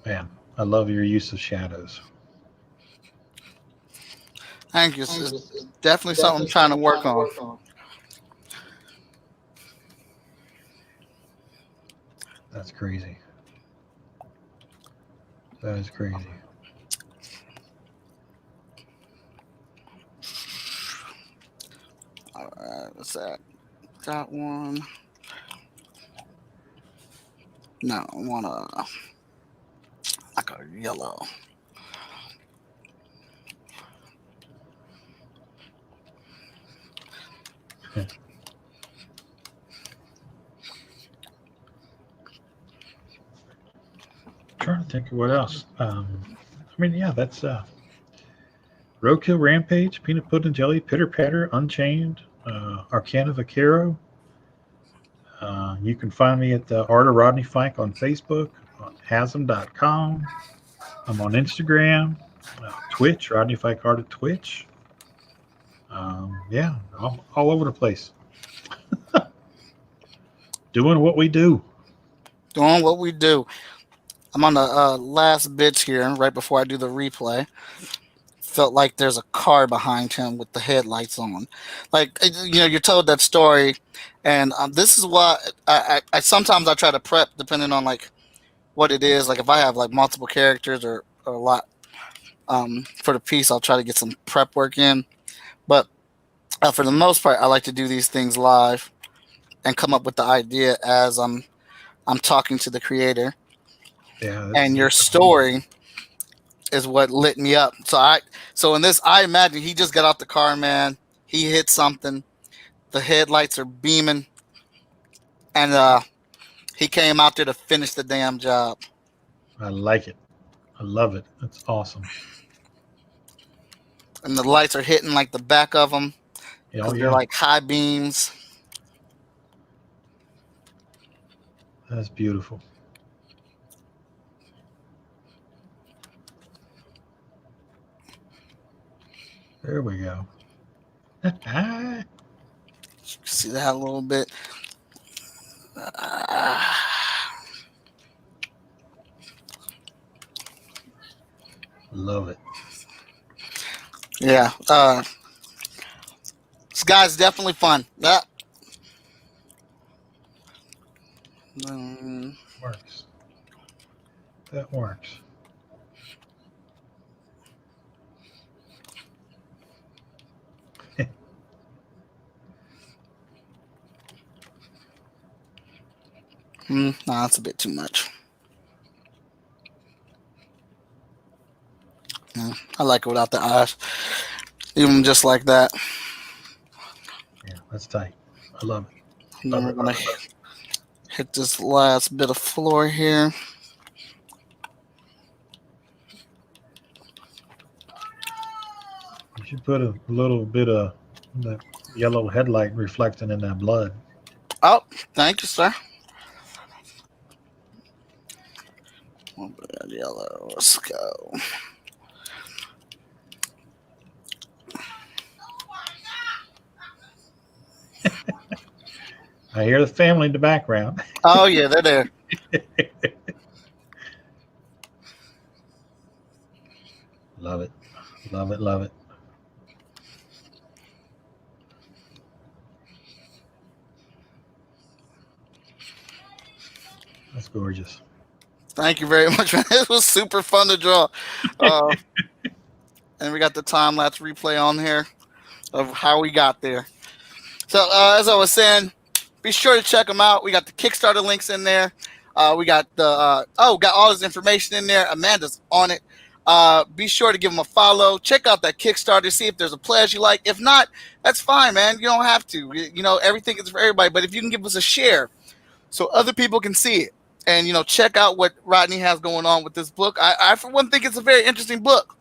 Man, I love your use of shadows. Thank you. It's definitely something I'm trying to work on. That's crazy. That is crazy. All right, what's that? Got one. No, I want like a yellow. Trying to think of what else. That's Roadkill Rampage, Peanut Pudding Jelly, Pitter Patter, Unchained, Arcana Vaquero. You can find me at the Art of Rodney Fyke on Facebook, on Hazzum.com. I'm on Instagram, Twitch, Rodney Fyke Art at Twitch. All over the place. Doing what we do. Doing what we do. I'm on the last bits here, right before I do the replay. Felt like there's a car behind him with the headlights on. Like, you're told that story, and this is why I sometimes I try to prep depending on like what it is. Like if I have like multiple characters or a lot for the piece. I'll try to get some prep work in, but for the most part, I like to do these things live and come up with the idea as I'm talking to the creator. Yeah. And your story is what lit me up. So in this, I imagine he just got out the car, man. He hit something. The headlights are beaming, and he came out there to finish the damn job. I like it. I love it. That's awesome. And the lights are hitting like the back of them Yeah, because they're like high beams. That's beautiful. There we go. See that a little bit. Love it. Yeah. This guy's definitely fun. That Works. That works. no, that's a bit too much. Yeah, I like it without the eyes. Even just like that. Yeah, that's tight. I love it. And then we're going to hit this last bit of floor here. You should put a little bit of the yellow headlight reflecting in that blood. Oh, thank you, sir. Yellow. Let's go. I hear the family in the background. Oh, yeah, they're there. Love it. Love it. Love it. That's gorgeous. Thank you very much, man. It was super fun to draw. And we got the time-lapse replay on here of how we got there. So, as I was saying, be sure to check them out. We got the Kickstarter links in there. We got got all his information in there. Amanda's on it. Be sure to give him a follow. Check out that Kickstarter. See if there's a pledge you like. If not, that's fine, man. You don't have to. You know, everything is for everybody. But if you can give us a share so other people can see it. And, you know, check out what Rodney has going on with this book. I for one, think it's a very interesting book.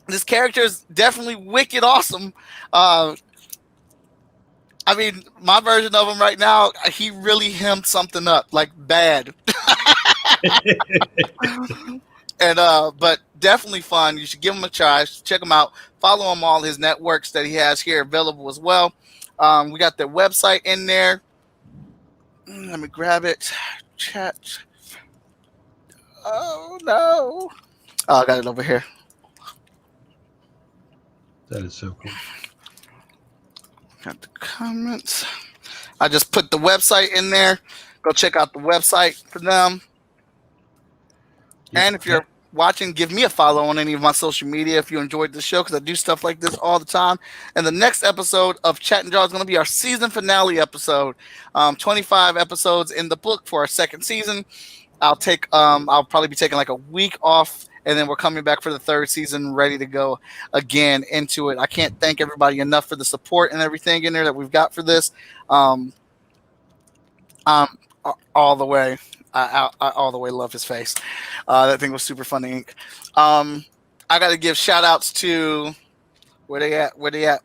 This character is definitely wicked awesome. I mean, my version of him right now, he really hemmed something up, like bad. And but definitely fun. You should give him a try. Check him out. Follow him all his networks that he has here available as well. We got their website in there. Let me grab it. Chat. Oh no. Oh, I got it over here. That is so cool. Got the comments. I just put the website in there. Go check out the website for them. And if you're watching, give me a follow on any of my social media if you enjoyed the show, because I do stuff like this all the time. And the next episode of Chat and Draw is going to be our season finale episode. 25 episodes in the book for our second season. I'll probably be taking like a week off, and then we're coming back for the third season, ready to go again into it. I can't thank everybody enough for the support and everything in there that we've got for this. All the way. I all the way love his face. That thing was super fun to ink. I got to give shout outs to where they at?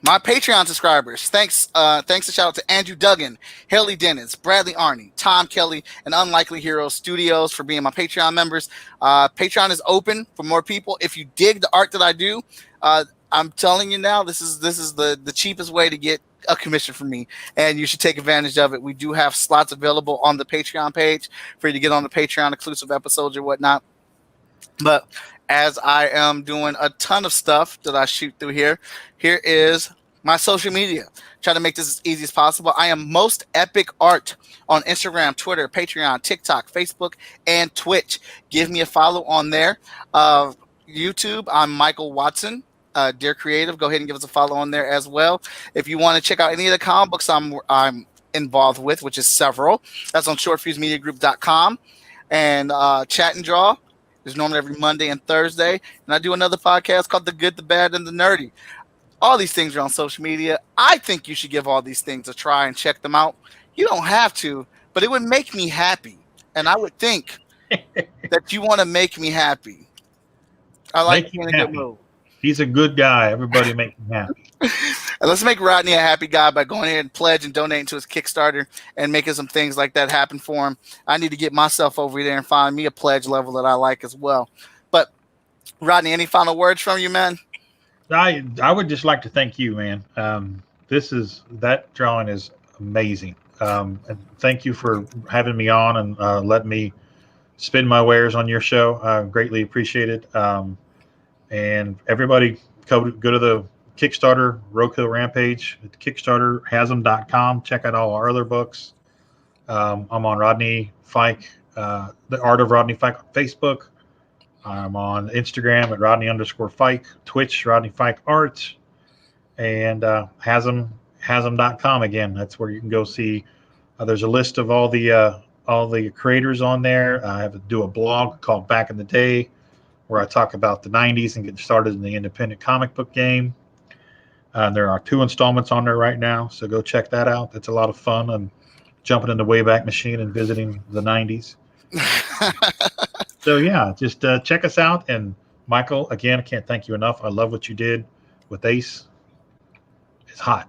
My Patreon subscribers. Thanks and shout out to Andrew Duggan, Haley Dennis, Bradley Arney, Tom Kelly, and Unlikely Hero Studios for being my Patreon members. Patreon is open for more people. If you dig the art that I do, I'm telling you now, this is the cheapest way to get a commission from me, and you should take advantage of it. We do have slots available on the Patreon page for you to get on the Patreon exclusive episodes or whatnot. But as I am doing a ton of stuff that I shoot through here is My social media. Try to make this as easy as possible. I am Most Epic Art on Instagram, Twitter, Patreon, TikTok, Facebook, and Twitch. Give me a follow on there. YouTube, I'm Michael Watson. Dear Creative, go ahead and give us a follow on there as well. If you want to check out any of the comic books I'm involved with, which is several, that's on shortfusemediagroup.com. And Chat and Draw is normally every Monday and Thursday. And I do another podcast called The Good, the Bad, and the Nerdy. All these things are on social media. I think you should give all these things a try and check them out. You don't have to, but it would make me happy. And I would think that you want to make me happy. I like being in a good mood. He's a good guy. Everybody make him happy. And let's make Rodney a happy guy by going ahead and pledge and donating to his Kickstarter and making some things like that happen for him. I need to get myself over there and find me a pledge level that I like as well. But Rodney, any final words from you, man? I would just like to thank you, man. That drawing is amazing. And thank you for having me on and letting me spin my wares on your show. I greatly appreciate it. And everybody go to the Kickstarter, Roadkill Rampage, at the Kickstarter, Hazzum.com. Check out all our other books. I'm on Rodney Fyke, the Art of Rodney Fyke on Facebook. I'm on Instagram at Rodney_Fyke, Twitch, Rodney Fyke Art, and Hazzum.com again. That's where you can go see. There's a list of all the creators on there. I have to do a blog called Back in the Day, where I talk about the 90s and get started in the independent comic book game. There are 2 installments on there right now, so go check that out. That's a lot of fun. I'm jumping in the Wayback Machine and visiting the 90s. So yeah, just check us out. And Michael, again, I can't thank you enough. I love what you did with Ace. It's hot.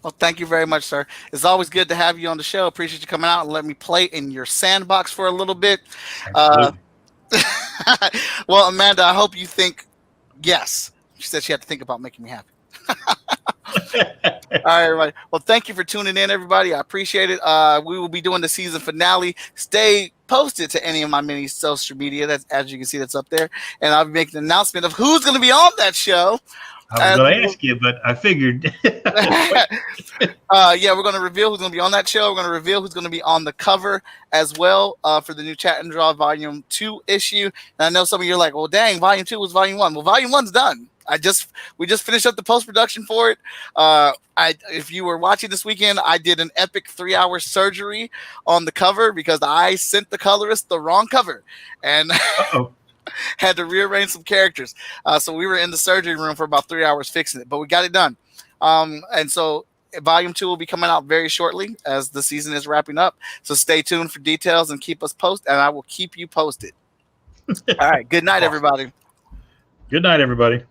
Well, thank you very much, sir. It's always good to have you on the show. Appreciate you coming out and letting me play in your sandbox for a little bit. Well, Amanda, I hope you think yes. She said she had to think about making me happy. All right, everybody. Well, thank you for tuning in, everybody. I appreciate it. We will be doing the season finale. Stay posted to any of my mini social media. That's, as you can see, that's up there. And I'll be making an announcement of who's going to be on that show. I was going to ask you, but I figured. Yeah, we're going to reveal who's going to be on that show. We're going to reveal who's going to be on the cover as well for the new Chat and Draw Volume 2 issue. And I know some of you are like, well, dang, Volume 2 was Volume 1. Well, Volume 1's done. We just finished up the post-production for it. If you were watching this weekend, I did an epic 3-hour surgery on the cover because I sent the colorist the wrong cover and had to rearrange some characters. So we were in the surgery room for about 3 hours fixing it, but we got it done. And so Volume 2 will be coming out very shortly as the season is wrapping up. So stay tuned for details and keep us posted, and I will keep you posted. All right. Good night, everybody. Good night, everybody.